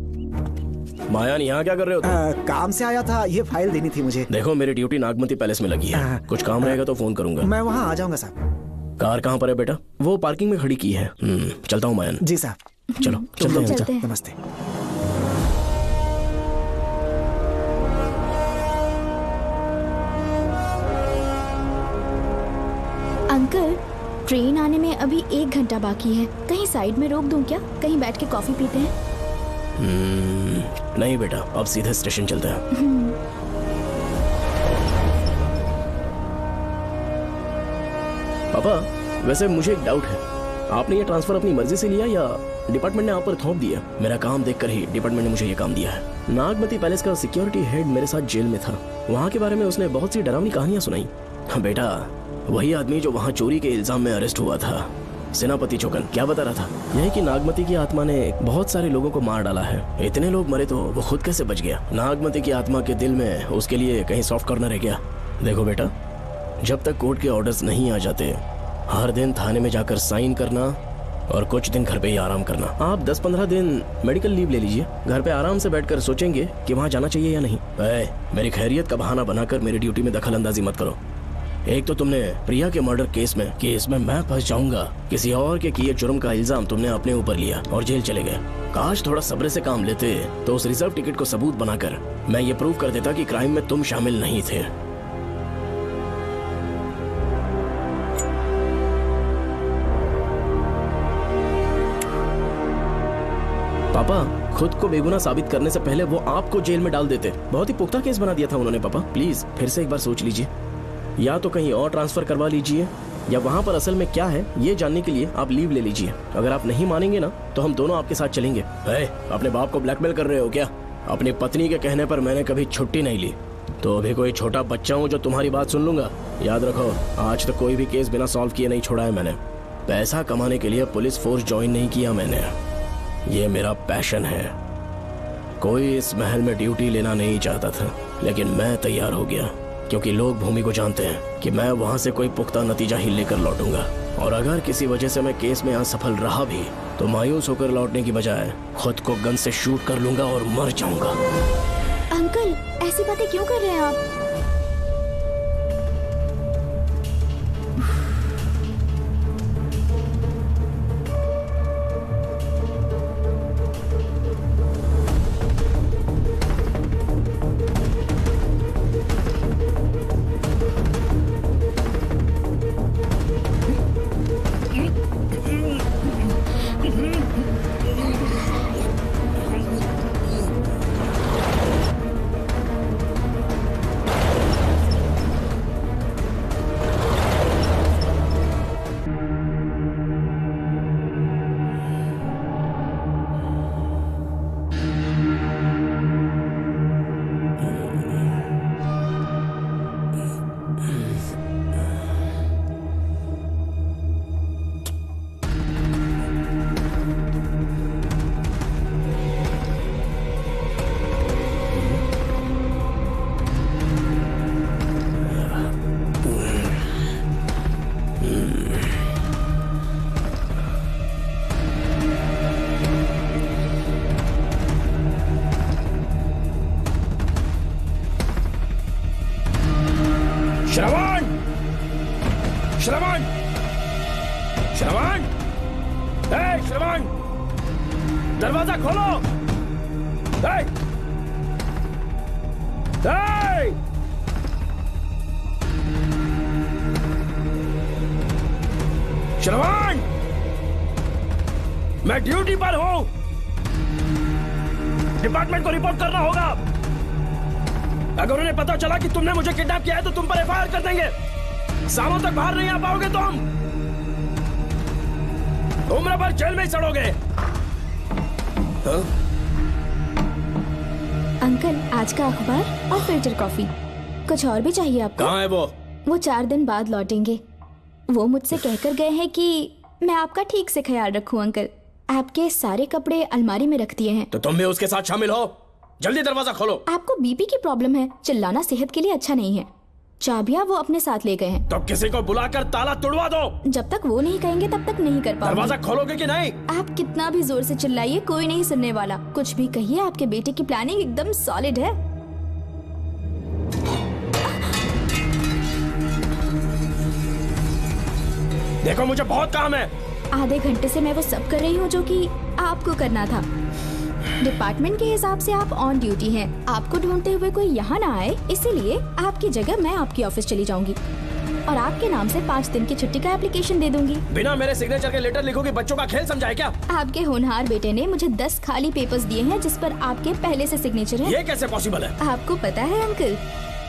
मायान, यहाँ क्या कर रहे हो तुम? काम से आया था, ये फाइल देनी थी मुझे। देखो मेरी ड्यूटी नागमती पैलेस में लगी है, कुछ काम रहेगा तो फोन करूंगा। मैं वहाँ आ जाऊंगा साहब। कार कहाँ पर है बेटा? वो पार्किंग में खड़ी की है। चलता हूँ मायान। जी साहब। चलो चलते हैं। नमस्ते। अंकल, ट्रेन आने में अभी 1 घंटा बाकी है, कहीं साइड में रोक दूं क्या? कहीं बैठ के कॉफी पीते हैं? नहीं बेटा, अब सीधे स्टेशन चलते हैं। पापा, वैसे मुझे एक डाउट है, आपने ये ट्रांसफर अपनी मर्जी से लिया या डिपार्टमेंट ने आप पर थोप दिया? मेरा काम देखकर ही डिपार्टमेंट ने मुझे ये काम दिया है। नागमती पैलेस का सिक्योरिटी हेड मेरे साथ जेल में था, वहाँ के बारे में उसने बहुत सी डरावनी कहानियां सुनाई। बेटा, वही आदमी जो वहाँ चोरी के इल्जाम में अरेस्ट हुआ था, सेनापति चौकन, क्या बता रहा था? यही कि नागमती की आत्मा ने बहुत सारे लोगों को मार डाला है। इतने लोग मरे तो वो खुद कैसे बच गया? नागमती की आत्मा के दिल में उसके लिए कहीं सॉफ्ट कॉर्नर है क्या? देखो बेटा, जब तक कोर्ट के ऑर्डर्स नहीं आ जाते, हर दिन थाने में जाकर साइन करना और कुछ दिन घर पे ही आराम करना। आप 10-15 दिन मेडिकल लीव ले लीजिए, घर पे आराम से बैठकर सोचेंगे कि वहाँ जाना चाहिए या नहीं। मेरी खैरियत का बहाना बनाकर मेरी ड्यूटी में दखल अंदाजी मत करो। एक तो तुमने प्रिया के मर्डर केस में कि इसमें मैं फंस जाऊंगा, किसी और के किए जुर्म का इल्जाम तुमने अपने ऊपर लिया और जेल चले गए। काश थोड़ा सब्र से काम लेते तो उस रिजर्व टिकट को सबूत बनाकर मैं ये प्रूव कर देता कि क्राइम में तुम शामिल नहीं थे। पापा, खुद को बेगुनाह साबित करने से पहले वो आपको जेल में डाल देते। बहुत ही पुख्ता केस बना दिया था उन्होंने। पापा प्लीज फिर से एक बार सोच लीजिए, या तो कहीं और ट्रांसफर करवा लीजिए या वहाँ पर असल में क्या है ये जानने के लिए आप लीव ले लीजिए। अगर आप नहीं मानेंगे ना तो हम दोनों आपके साथ चलेंगे। अपने बाप को ब्लैकमेल कर रहे हो क्या? अपनी पत्नी के कहने पर मैंने कभी छुट्टी नहीं ली, तो अभी कोई छोटा बच्चा हूँ जो तुम्हारी बात सुन लूंगा? याद रखो, आज तक कोई भी केस बिना सॉल्व किए नहीं छोड़ा है मैंने। पैसा कमाने के लिए पुलिस फोर्स ज्वाइन नहीं किया मैंने, ये मेरा पैशन है। कोई इस महल में ड्यूटी लेना नहीं चाहता था, लेकिन मैं तैयार हो गया क्योंकि लोग भूमि को जानते हैं कि मैं वहां से कोई पुख्ता नतीजा ही लेकर लौटूंगा। और अगर किसी वजह से मैं केस में असफल रहा भी तो मायूस होकर लौटने की बजाय खुद को गन से शूट कर लूंगा और मर जाऊंगा। अंकल, ऐसी बातें क्यों कर रहे हैं आप? श्रवण! श्रवण! श्रवण! श्रवण! दरवाजा खोलो! श्रवण, मैं ड्यूटी पर हूं। डिपार्टमेंट को रिपोर्ट करना होगा। अगर उन्हें पता चला कि तुमने मुझे किडनैप किया है तो तुम पर एफआईआर कर देंगे। शामों तक बाहर नहीं आ पाओगे तुम। उम्र भर जेल में ही सड़ोगे। अंकल, आज का अखबार और फिल्टर कॉफी। कुछ और भी चाहिए आपको? कहाँ है वो? वो 4 दिन बाद लौटेंगे। वो मुझसे कहकर गए हैं कि मैं आपका ठीक से ख्याल रखूं अंकल। आपके सारे कपड़े अलमारी में रख दिए हैं। तो तुम भी उसके साथ शामिल हो। जल्दी दरवाजा खोलो। आपको बीपी की प्रॉब्लम है, चिल्लाना सेहत के लिए अच्छा नहीं है। चाबियां वो अपने साथ ले गए हैं। तो किसी को बुलाकर ताला तोड़वा दो। जब तक वो नहीं कहेंगे तब तक नहीं कर पाऊंगी। दरवाजा खोलोगे कि नहीं? आप कितना भी जोर से चिल्लाइए, कोई नहीं सुनने वाला। कुछ भी कहिए, आपके बेटे की प्लानिंग एकदम सॉलिड है। देखो, मुझे बहुत काम है। आधे घंटे से मैं वो सब कर रही हूँ जो कि आपको करना था। डिपार्टमेंट के हिसाब से आप ऑन ड्यूटी हैं। आपको ढूंढते हुए कोई यहाँ ना आए, इसीलिए आपकी जगह मैं आपकी ऑफिस चली जाऊंगी और आपके नाम से 5 दिन की छुट्टी का एप्लीकेशन दे दूंगी। बिना मेरे सिग्नेचर के लेटर लिखोगे? बच्चों का खेल समझा है क्या? आपके होनहार बेटे ने मुझे 10 खाली पेपर्स दिए हैं जिस पर आपके पहले से सिग्नेचर है। ये कैसे पॉसिबल है? आपको पता है अंकल,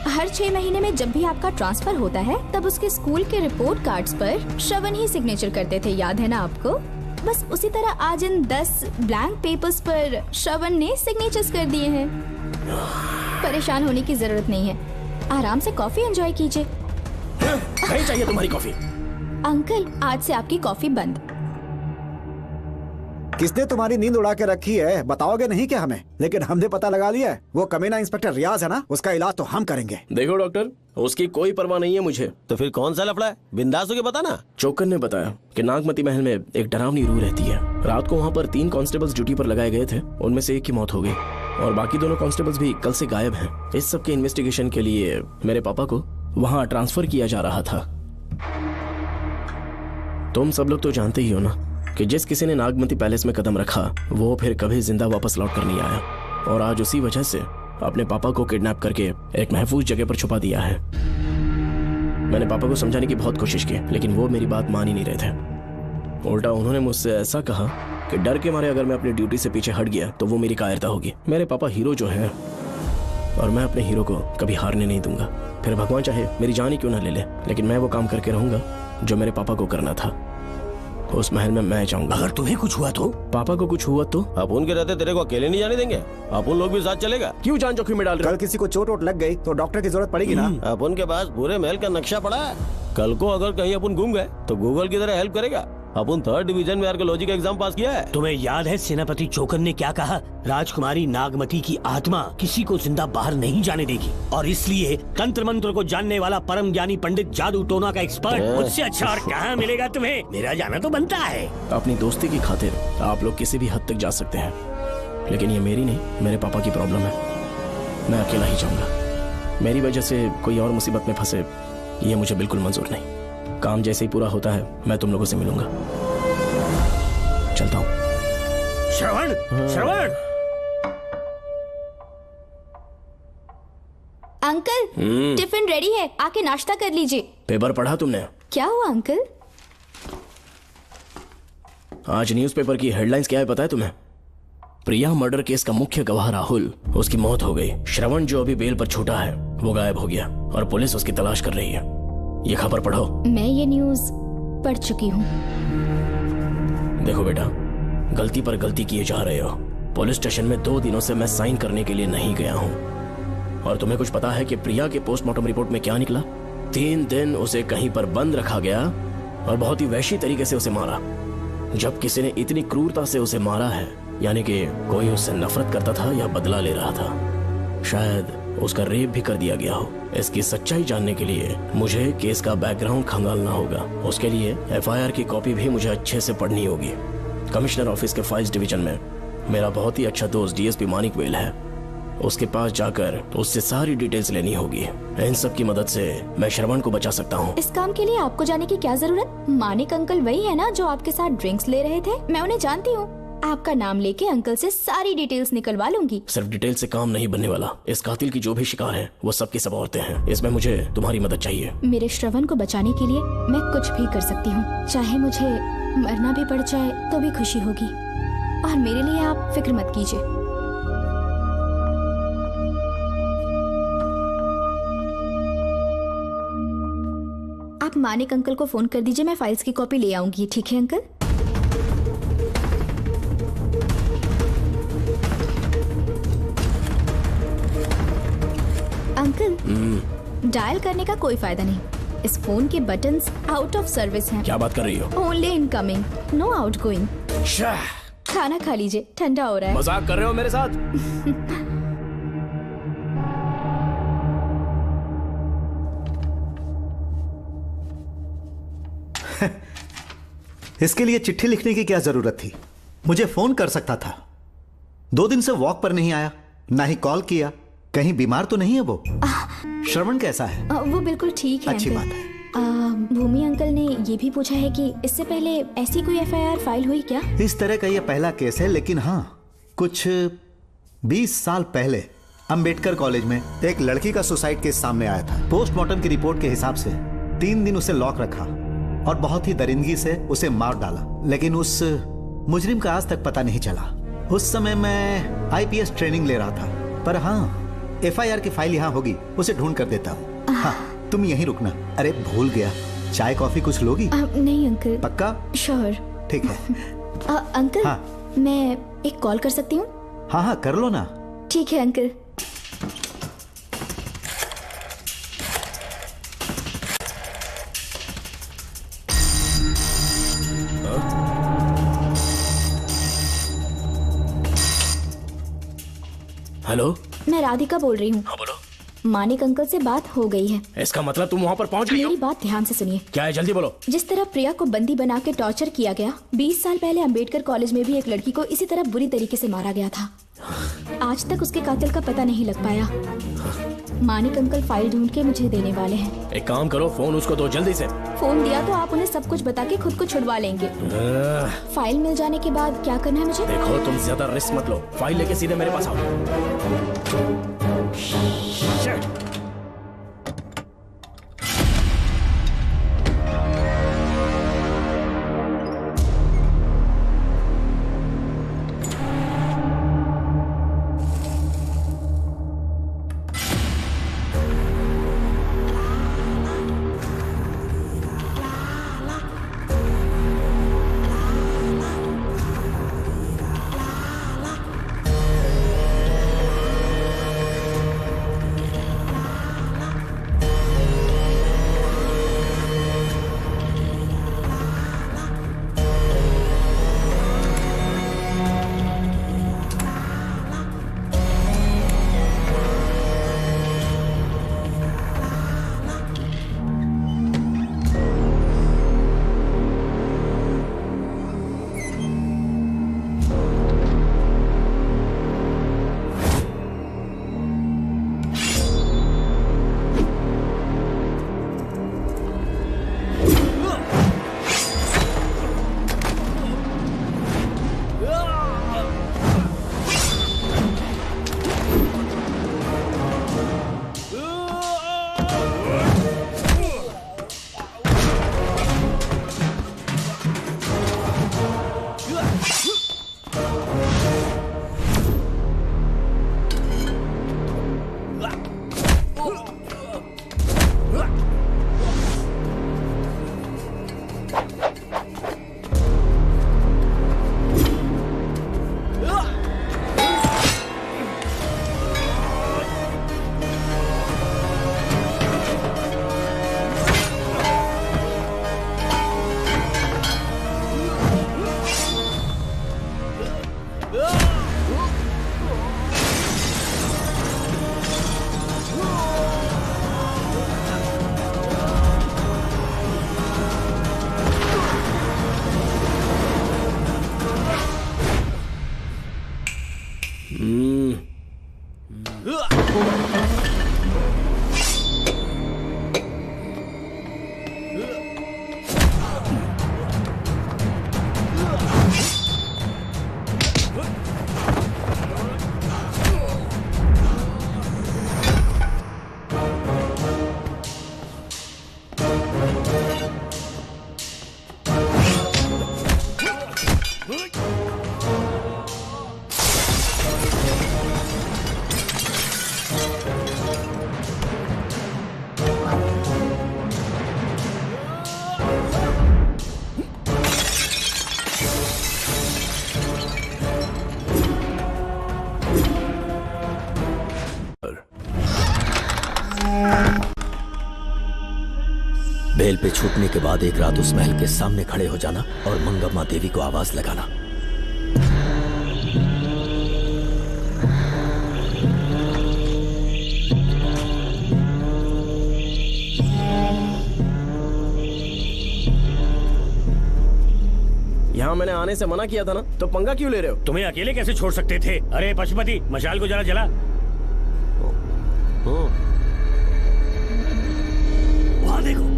हर 6 महीने में जब भी आपका ट्रांसफर होता है तब उसके स्कूल के रिपोर्ट कार्ड्स पर श्रवण ही सिग्नेचर करते थे, याद है ना आपको? बस उसी तरह आज इन 10 ब्लैंक पेपर्स पर श्रवण ने सिग्नेचर्स कर दिए हैं। परेशान होने की जरूरत नहीं है, आराम से कॉफी एंजॉय कीजिए। नहीं चाहिए तुम्हारी कॉफी। अंकल, आज से आपकी कॉफी बंद। किसने तुम्हारी नींद उड़ा के रखी है? बताओगे नहीं क्या हमें? लेकिन हमने पता लगा लिया है। वो कमीना इंस्पेक्टर रियाज है ना, उसका इलाज तो हम करेंगे। देखो डॉक्टर, उसकी कोई परवाह नहीं है मुझे। तो फिर कौन सा लफड़ा है? बिंदास होके बता ना। चोकर ने बताया कि नागमती महल में एक डरावनी रूह रहती है। रात को वहाँ पर 3 कांस्टेबल्स ड्यूटी पर लगाए गए थे, उनमें से एक की मौत हो गई और बाकी दोनों कांस्टेबल्स भी कल से गायब हैं। इस सब के इन्वेस्टिगेशन के लिए मेरे पापा को वहाँ ट्रांसफर किया जा रहा था। तुम सब लोग तो जानते ही हो ना कि जिस किसी ने नागमती पैलेस में कदम रखा वो फिर कभी जिंदा वापस लौट कर नहीं आया, और आज उसी वजह से अपने पापा को किडनैप करके एक महफूज जगह पर छुपा दिया है। मैंने पापा को समझाने की बहुत कोशिश की, लेकिन वो मेरी बात मान ही नहीं रहे थे। उल्टा उन्होंने मुझसे ऐसा कहा कि डर के मारे अगर मैं अपनी ड्यूटी से पीछे हट गया तो वो मेरी कायरता होगी। मेरे पापा हीरो जो है, और मैं अपने हीरो को कभी हारने नहीं दूंगा। फिर भगवान चाहे मेरी जान ही क्यों ना ले ले, लेकिन मैं वो काम करके रहूंगा जो मेरे पापा को करना था। उस महल में मैं जाऊंगा। अगर तुम्हें कुछ हुआ तो? पापा को कुछ हुआ तो? अपुन के रहते तेरे को अकेले नहीं जाने देंगे। अपुन लोग भी साथ चलेगा। क्यों जान जोखिम में डाल रहे? कल किसी को चोट वोट लग गई तो डॉक्टर की जरूरत पड़ेगी ना। अपुन के पास पूरे महल का नक्शा पड़ा है। कल को अगर कहीं अपन घूम गए तो गूगल की तरह हेल्प करेगा। अपन 3rd डिवीजन में आर्कियोलॉजी का एग्जाम पास किया है। तुम्हें याद है सेनापति चोकर ने क्या कहा? राजकुमारी नागमती की आत्मा किसी को जिंदा बाहर नहीं जाने देगी, और इसलिए तंत्र मंत्र को जानने वाला परम ज्ञानी पंडित जादू टोना का एक्सपर्ट मुझसे अच्छा और कहाँ मिलेगा तुम्हें? मेरा जाना तो बनता है। अपनी दोस्ती की खातिर आप लोग किसी भी हद तक जा सकते हैं, लेकिन ये मेरी नहीं, मेरे पापा की प्रॉब्लम है। मैं अकेला ही जाऊंगा। मेरी वजह से कोई और मुसीबत में फंसे, ये मुझे बिल्कुल मंजूर नहीं। काम जैसे ही पूरा होता है मैं तुम लोगों से मिलूंगा। चलता हूँ। श्रवण, श्रवण। अंकल, टिफिन रेडी है, आके नाश्ता कर लीजिए। पेपर पढ़ा तुमने? क्या हुआ अंकल? आज न्यूज़पेपर की हेडलाइंस क्या है पता है तुम्हें? प्रिया मर्डर केस का मुख्य गवाह राहुल, उसकी मौत हो गई। श्रवण जो अभी बेल पर छूटा है वो गायब हो गया और पुलिस उसकी तलाश कर रही है। ये खबर पढ़ो। मैं ये न्यूज़ पढ़ चुकी हूँ। देखो बेटा, गलती पर गलती किए जा रहे हो। पुलिस स्टेशन में 2 दिनों से मैं साइन करने के लिए नहीं गया हूँ। और तुम्हें कुछ पता है कि प्रिया के पोस्टमार्टम रिपोर्ट में क्या निकला? 3 दिन उसे कहीं पर बंद रखा गया और बहुत ही वैशी तरीके से उसे मारा। जब किसी ने इतनी क्रूरता से उसे मारा है, यानी कि कोई उससे नफरत करता था या बदला ले रहा था। शायद उसका रेप भी कर दिया गया हो। इसकी सच्चाई जानने के लिए मुझे केस का बैकग्राउंड खंगालना होगा। उसके लिए एफआईआर की कॉपी भी मुझे अच्छे से पढ़नी होगी। कमिश्नर ऑफिस के फाइल्स डिवीजन में मेरा बहुत ही अच्छा दोस्त डीएसपी मानिक वेल है। उसके पास जाकर उससे सारी डिटेल्स लेनी होगी। इन सब की मदद से मैं श्रवण को बचा सकता हूँ। इस काम के लिए आपको जाने की क्या जरूरत? मानिक अंकल वही है ना जो आपके साथ ड्रिंक्स ले रहे थे? मैं उन्हें जानती हूँ। आपका नाम लेके अंकल से सारी डिटेल्स निकलवा लूंगी। सिर्फ डिटेल से काम नहीं बनने वाला। इस कातिल की जो भी शिकार है वो सबकी सब औरतें हैं। इसमें मुझे तुम्हारी मदद चाहिए। मेरे श्रवण को बचाने के लिए मैं कुछ भी कर सकती हूँ, चाहे मुझे मरना भी पड़ जाए तो भी खुशी होगी। और मेरे लिए आप फिक्र मत कीजिए। आप मानिक अंकल को फोन कर दीजिए, मैं फाइल्स की कॉपी ले आऊंगी। ठीक है अंकल? अंकल, डायल करने का कोई फायदा नहीं। इस फोन के बटन्स आउट ऑफ सर्विस हैं। क्या बात कर रही हो? Only incoming, no outgoing. खाना खा लीजिए, ठंडा हो रहा है। मजाक कर रहे हो मेरे साथ? इसके लिए चिट्ठी लिखने की क्या जरूरत थी? मुझे फोन कर सकता था। 2 दिन से वॉक पर नहीं आया, ना ही कॉल किया। कहीं बीमार तो नहीं है वो? श्रवण कैसा है? वो बिल्कुल ठीक है। अच्छी अंकल। बात है। भूमि अंकल ने ये भी पूछा है कि इससे पहले ऐसी कोई FIR फाइल हुई क्या? इस तरह का ये पहला केस है, लेकिन हाँ, कुछ 20 साल पहले अंबेडकर कॉलेज में एक लड़की का सुसाइड केस सामने आया था। पोस्टमार्टम की रिपोर्ट के हिसाब से 3 दिन उसे लॉक रखा और बहुत ही दरिंदगी से उसे मार डाला, लेकिन उस मुजरिम का आज तक पता नहीं चला। उस समय मैं IPS ट्रेनिंग ले रहा था, पर हाँ, FIR की फाइल यहाँ होगी, उसे ढूंढ कर देता हूँ। हाँ, तुम यहीं रुकना। अरे भूल गया, चाय कॉफी कुछ लोगी? नहीं अंकल। पक्का? श्योर। ठीक है। अंकल, हाँ। मैं एक कॉल कर सकती हूँ? हाँ हाँ, कर लो ना। ठीक है अंकल। हेलो, मैं राधिका बोल रही हूँ। हाँ बोलो। मानिक अंकल से बात हो गई है। इसका मतलब तुम वहाँ पर पहुँच गई हो? मेरी बात ध्यान से सुनिए। क्या है, जल्दी बोलो। जिस तरह प्रिया को बंदी बना के टॉर्चर किया गया, 20 साल पहले अंबेडकर कॉलेज में भी एक लड़की को इसी तरह बुरी तरीके से मारा गया था। आज तक उसके कातिल का पता नहीं लग पाया। मानिक अंकल फाइल ढूंढ के मुझे देने वाले हैं। एक काम करो, फोन उसको दो जल्दी से। फोन दिया तो आप उन्हें सब कुछ बता के खुद को छुड़वा लेंगे। फाइल मिल जाने के बाद क्या करना है मुझे? देखो, तुम ज्यादा रिस्क मत लो, फाइल लेके सीधे मेरे पास आओ। बेल पे छूटने के बाद एक रात उस महल के सामने खड़े हो जाना और मंगम्मा देवी को आवाज लगाना। यहाँ मैंने आने से मना किया था ना, तो पंगा क्यों ले रहे हो? तुम्हें अकेले कैसे छोड़ सकते थे? अरे पशुपति, मशाल को जरा जला। वहाँ देखो।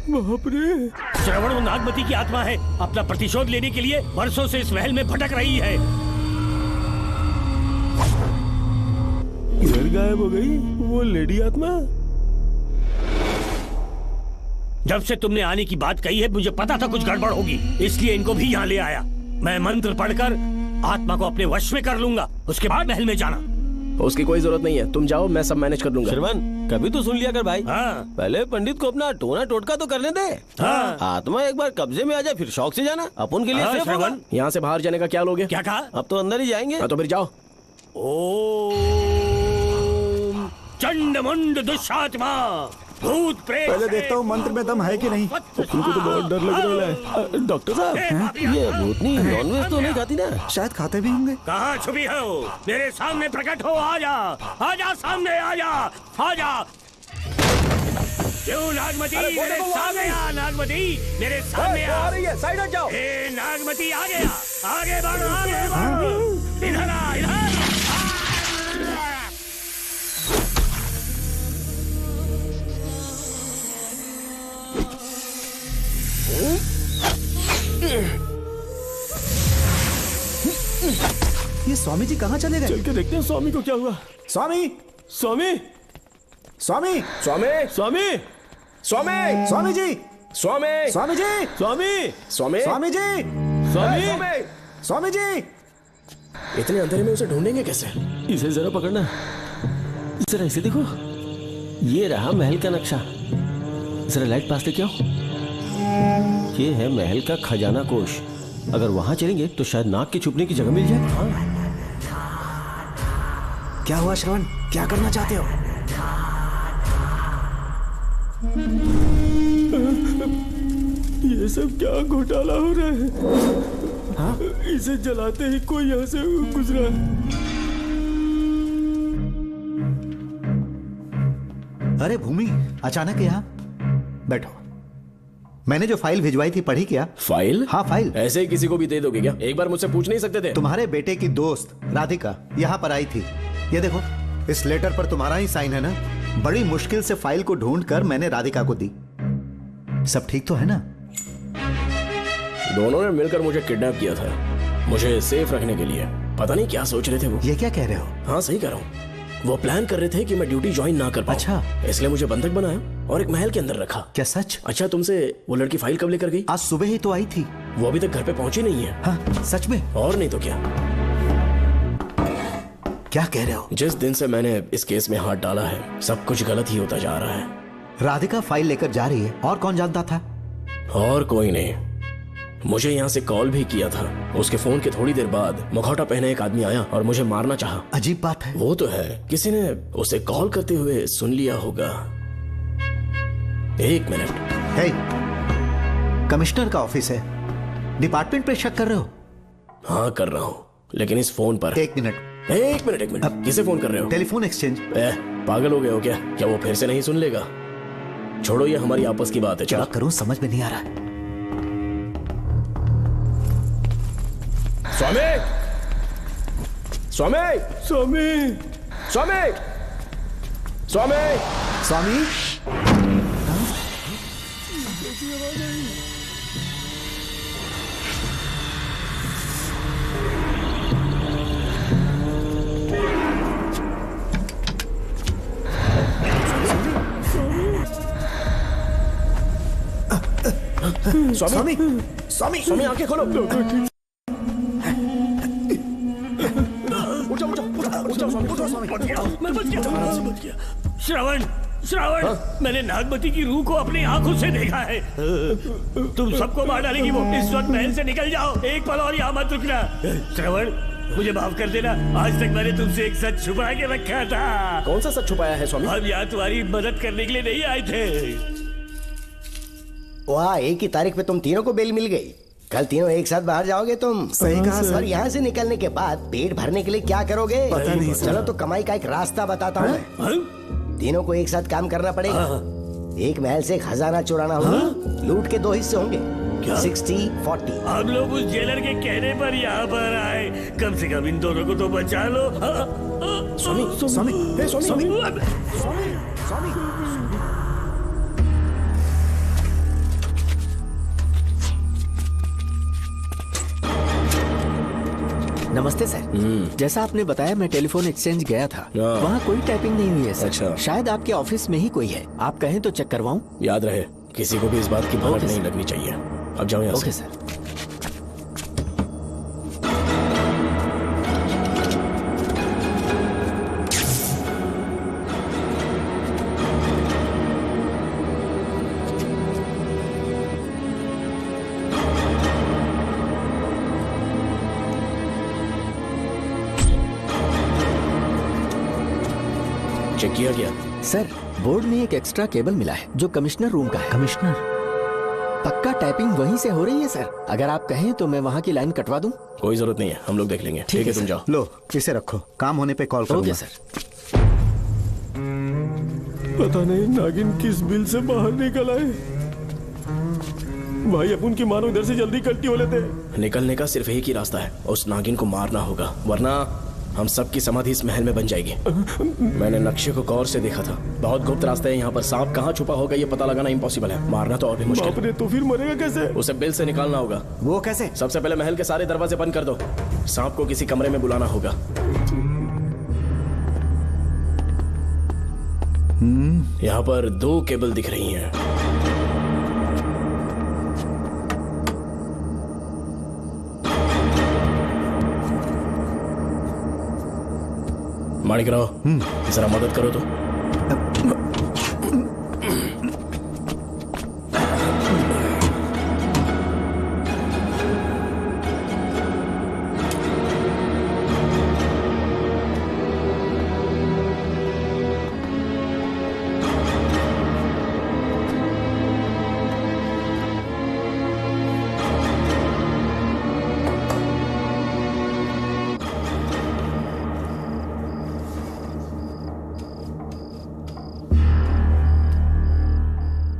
बाप रे! श्रवण वो नागमती की आत्मा है, अपना प्रतिशोध लेने के लिए वर्षों से इस महल में भटक रही है। किधर गायब हो गई वो लेडी आत्मा? जब से तुमने आने की बात कही है मुझे पता था कुछ गड़बड़ होगी, इसलिए इनको भी यहाँ ले आया। मैं मंत्र पढ़कर आत्मा को अपने वश में कर लूंगा, उसके बाद महल में जाना। उसकी कोई जरूरत नहीं है, तुम जाओ, मैं सब मैनेज कर लूंगा। श्रवण, कभी तो सुन लिया कर भाई। हाँ। पहले पंडित को अपना टोना टोटका तो करने दे। हाँ। आत्मा एक बार कब्जे में आ जाए फिर शौक से जाना, अपन के लिए सेफ होगा। यहाँ से बाहर जाने का क्या लोगे? क्या कहा? अब तो अंदर ही जाएंगे। तो फिर जाओ। ओम चंडमुंड दुष्टात्मा भूत प्रेत। पहले देखता हूँ मंत्र में दम है कि नहीं। तुमको तो बहुत डर लग रहा है। डॉक्टर साहब, ये भूतनी नॉनवेज तो नहीं खाती ना? शायद खाते भी होंगे। कहाँ छुपी हो? मेरे सामने प्रकट हो, आजा, आजा सामने, आजा, आजा। क्यों नागमती मेरे सामने आ, नागमती मेरे सामने आ। साइड हट जाओ। नागमती आ गया, आगे बढ़, आगे बढ़, इधर आ, इधर। ये स्वामी जी कहाँ चले गए? चल के देखते हैं स्वामी को क्या हुआ। स्वामी, स्वामी, स्वामी, स्वामी, स्वामी, स्वामी, स्वामी जी, स्वामी, स्वामी जी, स्वामी, स्वामी, स्वामी जी, स्वामी, स्वामी जी। इतने अंधेरे में उसे ढूंढेंगे कैसे? इसे जरा पकड़ना, जरा इसे देखो, ये रहा महल का नक्शा। जरा लाइट पास लेके आओ। ये है महल का खजाना कोष। अगर वहां चलेंगे तो शायद नाग के छुपने की जगह मिल जाए। क्या हुआ श्रवण, क्या करना चाहते हो? ये सब क्या घोटाला हो रहा है? हाँ? इसे जलाते ही कोई यहाँ से गुजरा। अरे भूमि, अचानक यहाँ? बैठो। मैंने जो फाइल भिजवाई थी पढ़ी क्या? फाइल? हाँ फाइल। ऐसे ही किसी को भी दे दोगे क्या? एक बार मुझसे पूछ नहीं सकते थे? तुम्हारे बेटे की दोस्त राधिका यहाँ पर आई थी। ये देखो, इस लेटर पर तुम्हारा ही साइन है ना? बड़ी मुश्किल से फाइल को ढूंढकर मैंने राधिका को दी। सब ठीक तो है ना? दोनों ने मिलकर मुझे किडनैप किया था, मुझे सेफ रखने के लिए। पता नहीं क्या सोच रहे थे वो। ये क्या कह रहे हो? हाँ सही कह रहा हूँ। वो प्लान कर रहे थे कि मैं ड्यूटी ज्वाइन ना कर पाऊं। अच्छा। इसलिए मुझे बंधक बनाया और एक महल के अंदर रखा। क्या सच? अच्छा, तुमसे वो लड़की फाइल कब लेकर गई? आज सुबह ही तो आई थी। वो अभी तक घर पे पहुंची नहीं है। हाँ, सच में? और नहीं तो क्या। क्या कह रहे हो? जिस दिन से मैंने इस केस में हाथ डाला है सब कुछ गलत ही होता जा रहा है। राधिका फाइल लेकर जा रही है, और कौन जानता था? और कोई नहीं। मुझे यहाँ से कॉल भी किया था। उसके फोन के थोड़ी देर बाद मुखौटा पहने एक आदमी आया और मुझे मारना चाहा। अजीब बात है। वो तो है, किसी ने उसे कॉल करते हुए सुन लिया होगा। एक मिनट। हे, कमिश्नर का ऑफिस है, डिपार्टमेंट पे शक कर रहे हो? हाँ कर रहा हूँ, लेकिन इस फोन पर। एक मिनट, एक मिनट। अब किसे फोन कर रहे हो? Telephone exchange. पागल हो गए हो क्या? क्या वो फिर से नहीं सुन लेगा? छोड़ो, ये हमारी आपस की बात है। क्या करूं समझ में नहीं आ रहा। स्वामी, स्वामी, स्वामी, स्वामी, स्वामी, स्वामी। स्वामी, स्वामी, स्वामी, आंखें खोलो। श्रवण, श्रवण, मैंने नागमती की रूह को अपनी आंखों से देखा है। तुम सबको मार डालेगी वो। इस वक्त महल से निकल जाओ, एक पल और यहाँ मत रुकना। श्रवण, मुझे माफ कर देना, आज तक मैंने तुमसे एक सच छुपा के रखा था। कौन सा सच छुपाया है स्वामी? हम यहाँ तुम्हारी मदद करने के लिए नहीं आए थे। वाह, एक ही तारीख पे तुम तीनों को बेल मिल गई। कल तीनों एक साथ बाहर जाओगे तुम। सही कहा सर। और यहाँ से निकलने के बाद पेट भरने के लिए क्या करोगे? पता नहीं सर। चलो तो कमाई का एक रास्ता बताता हूँ मैं। तीनों को एक साथ काम करना पड़ेगा। एक महल से खजाना चुराना होगा। लूट के 2 हिस्से होंगे, 60-40। हम लोग उस जेलर के कहने पर यहाँ पर आए, कम से कम इन दोनों को तो बचा लो। स्वामी स्वामी स्वामी स्वामी। नमस्ते सर। जैसा आपने बताया मैं टेलीफोन एक्सचेंज गया था, वहाँ कोई टाइपिंग नहीं हुई है सर। अच्छा। शायद आपके ऑफिस में ही कोई है, आप कहें तो चेक करवाऊं? याद रहे, किसी को भी इस बात की भनक नहीं लगनी चाहिए। अब जाओ यहाँ से। Okay sir. चेक किया गया सर। बोर्ड में एक एक्स्ट्रा केबल मिला है जो कमिश्नर रूम का है। कमिश्नर? पक्का टाइपिंग वहीं से हो रही है सर। अगर आप कहें तो मैं वहाँ की लाइन कटवा दूं? कोई जरूरत नहीं है, हम लोग देख लेंगे। ठीक है, तुम जाओ। लो इसे रखो, काम होने पे कॉल करूंगा। Okay sir. पता नहीं नागिन किस बिल से बाहर निकल आए। भाई अपन की मानो इधर से जल्दी कल्टी हो लेते। निकलने का सिर्फ एक ही रास्ता है, उस नागिन को मारना होगा, वरना हम सबकी समाधि इस महल में बन जाएगी। मैंने नक्शे को गौर से देखा था, बहुत गुप्त रास्ता है यहाँ पर। सांप कहाँ छुपा होगा ये पता लगाना इम्पॉसिबल है, मारना तो और भी मुश्किल। बाप रे, तो फिर मरेगा कैसे? उसे बिल से निकालना होगा। वो कैसे? सबसे पहले महल के सारे दरवाजे बंद कर दो, सांप को किसी कमरे में बुलाना होगा। यहाँ पर 2 केबल दिख रही हैं। माणिकराव, जरा मदद करो तो।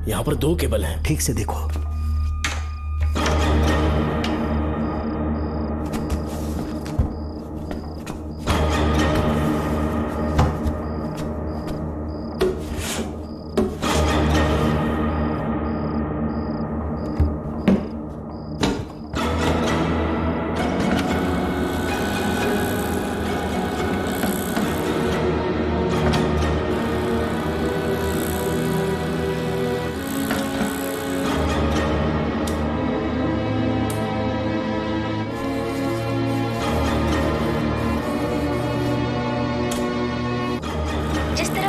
यहाँ पर 2 केबल हैं। ठीक से देखो।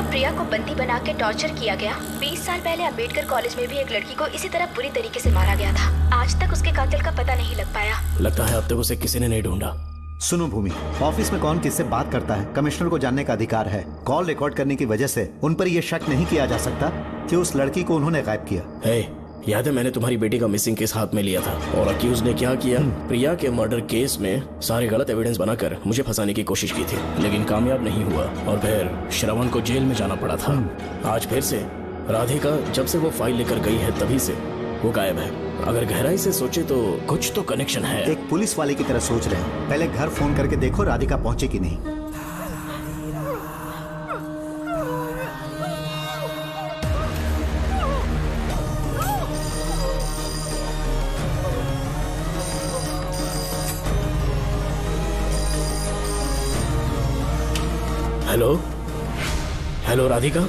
प्रिया को बंदी बना के टॉर्चर किया गया, 20 साल पहले अंबेडकर कॉलेज में भी एक लड़की को इसी तरह बुरी तरीके से मारा गया था। आज तक उसके कातिल का पता नहीं लग पाया। लगता है अब तक उसे किसी ने नहीं ढूंढा। सुनो भूमि, ऑफिस में कौन किससे बात करता है कमिश्नर को जानने का अधिकार है। कॉल रिकॉर्ड करने की वजह से उन पर यह शक नहीं किया जा सकता कि उस लड़की को उन्होंने गायब किया। याद है मैंने तुम्हारी बेटी का मिसिंग केस हाथ में लिया था और अक्यूज ने क्या किया, प्रिया के मर्डर केस में सारे गलत एविडेंस बनाकर मुझे फंसाने की कोशिश की थी, लेकिन कामयाब नहीं हुआ और फिर श्रवण को जेल में जाना पड़ा था। आज फिर से राधिका जब से वो फाइल लेकर गई है तभी से वो गायब है। अगर गहराई से सोचे तो कुछ तो कनेक्शन है। एक पुलिस वाले की तरह सोच रहे हैं। पहले घर फोन करके देखो राधिका पहुंचे कि नहीं। Hello hello Radhika,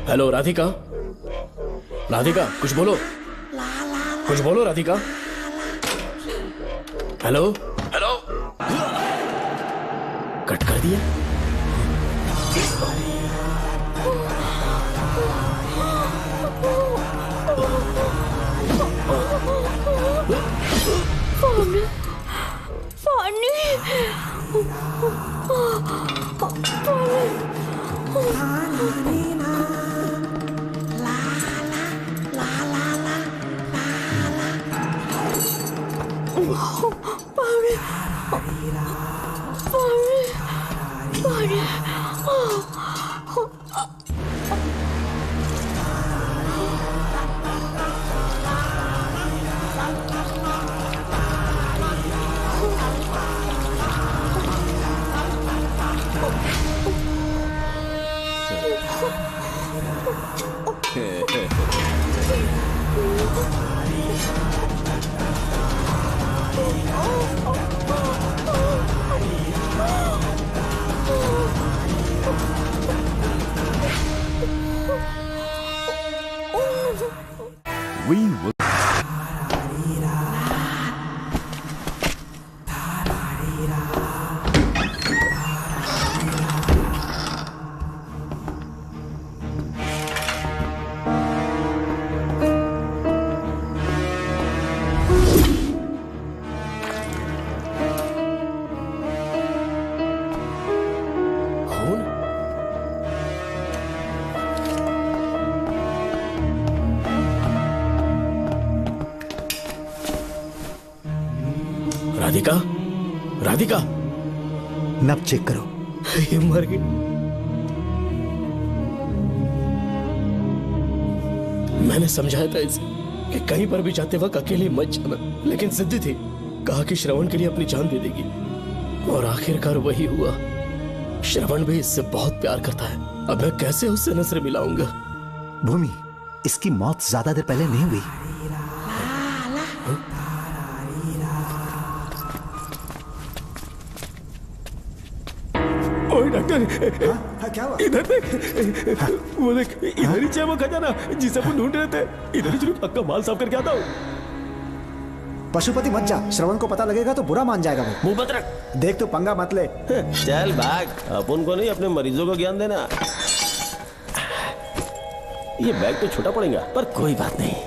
hello Radhika, Radhika कुछ बोलो, कुछ बोलो राधिका। हेलो हेलो, कट कर दिया। पानी, पानी। We will. राधिका, राधिका, नब चेक करो। ये मर गई। मैंने समझाया था इसे कि कहीं पर भी जाते वक्त अकेले मत जाना, लेकिन जिद्दी थी। कहा कि श्रवण के लिए अपनी जान दे देगी, और आखिरकार वही हुआ। श्रवण भी इससे बहुत प्यार करता है। अब मैं कैसे उससे नजर मिलाऊंगा? भूमि, इसकी मौत ज्यादा देर पहले नहीं हुई। ओए डॉक्टर, क्या हुआ? इधर देख, वो देख, इधर ही चाहिए वो खजाना जिसे अपन ढूंढ रहे थे। इधर ही चलो, पक्का माल साफ करके आता हूँ। पशुपति मत जा, श्रवण को पता लगेगा तो बुरा मान जाएगा वो। मुंह बंद रख। देख तू पंगा मत ले। चल भाग, अपन को नहीं अपने मरीजों को ज्ञान देना। ये बैग तो छोटा पड़ेगा, पर कोई बात नहीं।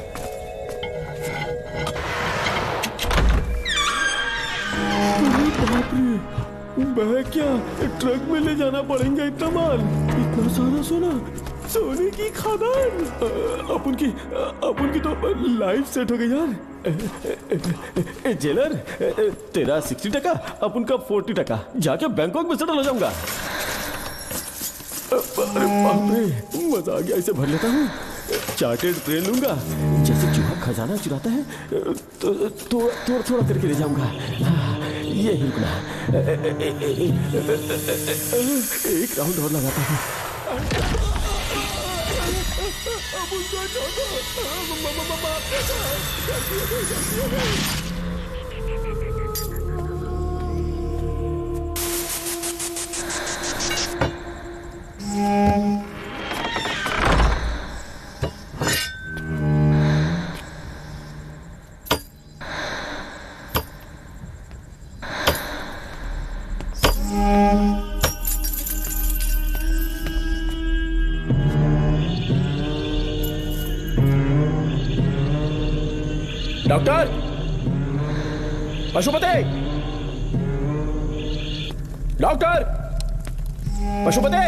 बैग क्या ट्रक में ले जाना पड़ेगा? इतना माल, इतना सारा सोना, सोने की खदान। अपन की तो लाइफ सेट हो गई यार। जेलर, तेरा 60%, अपन का 40%। जाके बैंकॉक में सेटल हो जाऊंगा। अरे बाप रे, मजा आ गया। इसे भर लेता हूँ, चार्टेड ट्रेन लूंगा। जैसे चूहा खजाना चुराता है तो थोड़ा थोड़ा करके ले जाऊंगा। ये ही रुकना। एक राउंड और लगाता हूँ। Doctor, Pashupati, doctor, Pashupati,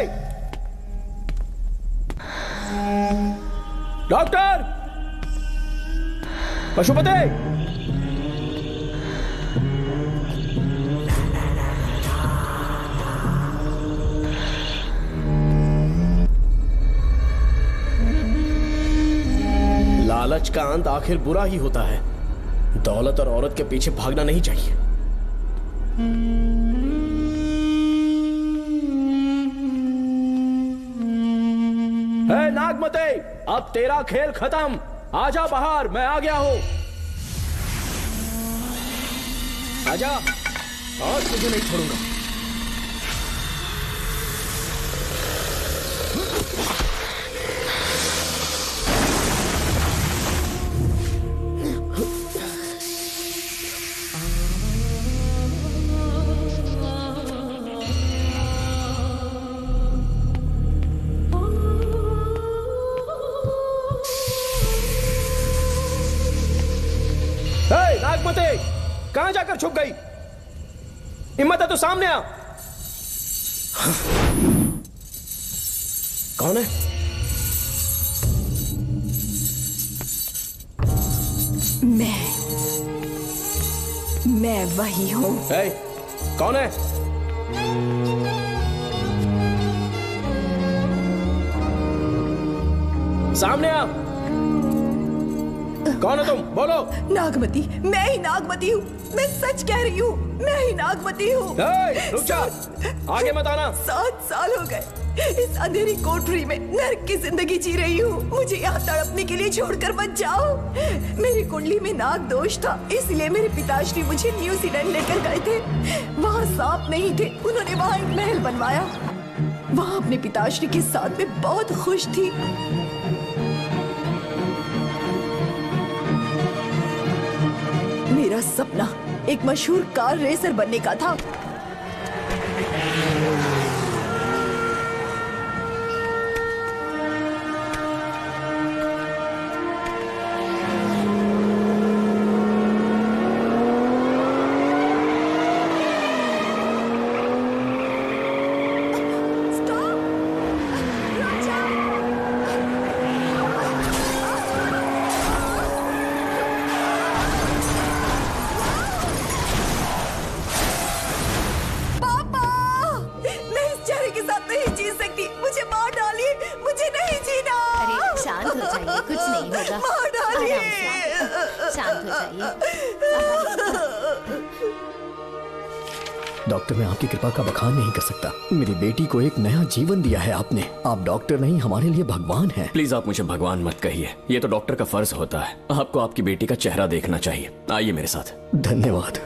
doctor, Pashupati. लालच का अंत आखिर बुरा ही होता है। दौलत और औरत के पीछे भागना नहीं चाहिए। हे नागमते, अब तेरा खेल खत्म। आजा बाहर, मैं आ गया हूं। आजा, और तुझे नहीं छोड़ूंगा। नागमते, कहां जाकर छुप गई? हिम्मत है तो सामने आ। कौन है? मैं वही हूँ। कौन है? सामने आ। कौन है तुम? बोलो। नागमती, मैं ही नागमती हूँ। मैं सच कह रही हूँ, मैं ही नागमती हूँ। रुक जा, आगे मत आना। 7 साल हो गए इस अंधेरी कोठरी में नर्क की जिंदगी जी रही हूँ। मुझे यहाँ तड़पने के लिए छोड़कर मत जाओ। मेरी कुंडली में नाग दोष था, इसलिए मेरे पिताश्री मुझे न्यूजीलैंड लेकर गए थे। वहाँ सांप नहीं थे, उन्होंने वहाँ एक महल बनवाया। वहाँ अपने पिताश्री के साथ में बहुत खुश थी। मेरा सपना एक मशहूर कार रेसर बनने का था। डॉक्टर, मैं आपकी कृपा का बखान नहीं कर सकता। मेरी बेटी को एक नया जीवन दिया है आपने। आप डॉक्टर नहीं, हमारे लिए भगवान हैं। प्लीज आप मुझे भगवान मत कहिए, ये तो डॉक्टर का फर्ज होता है। आपको आपकी बेटी का चेहरा देखना चाहिए। आइए मेरे साथ। धन्यवाद।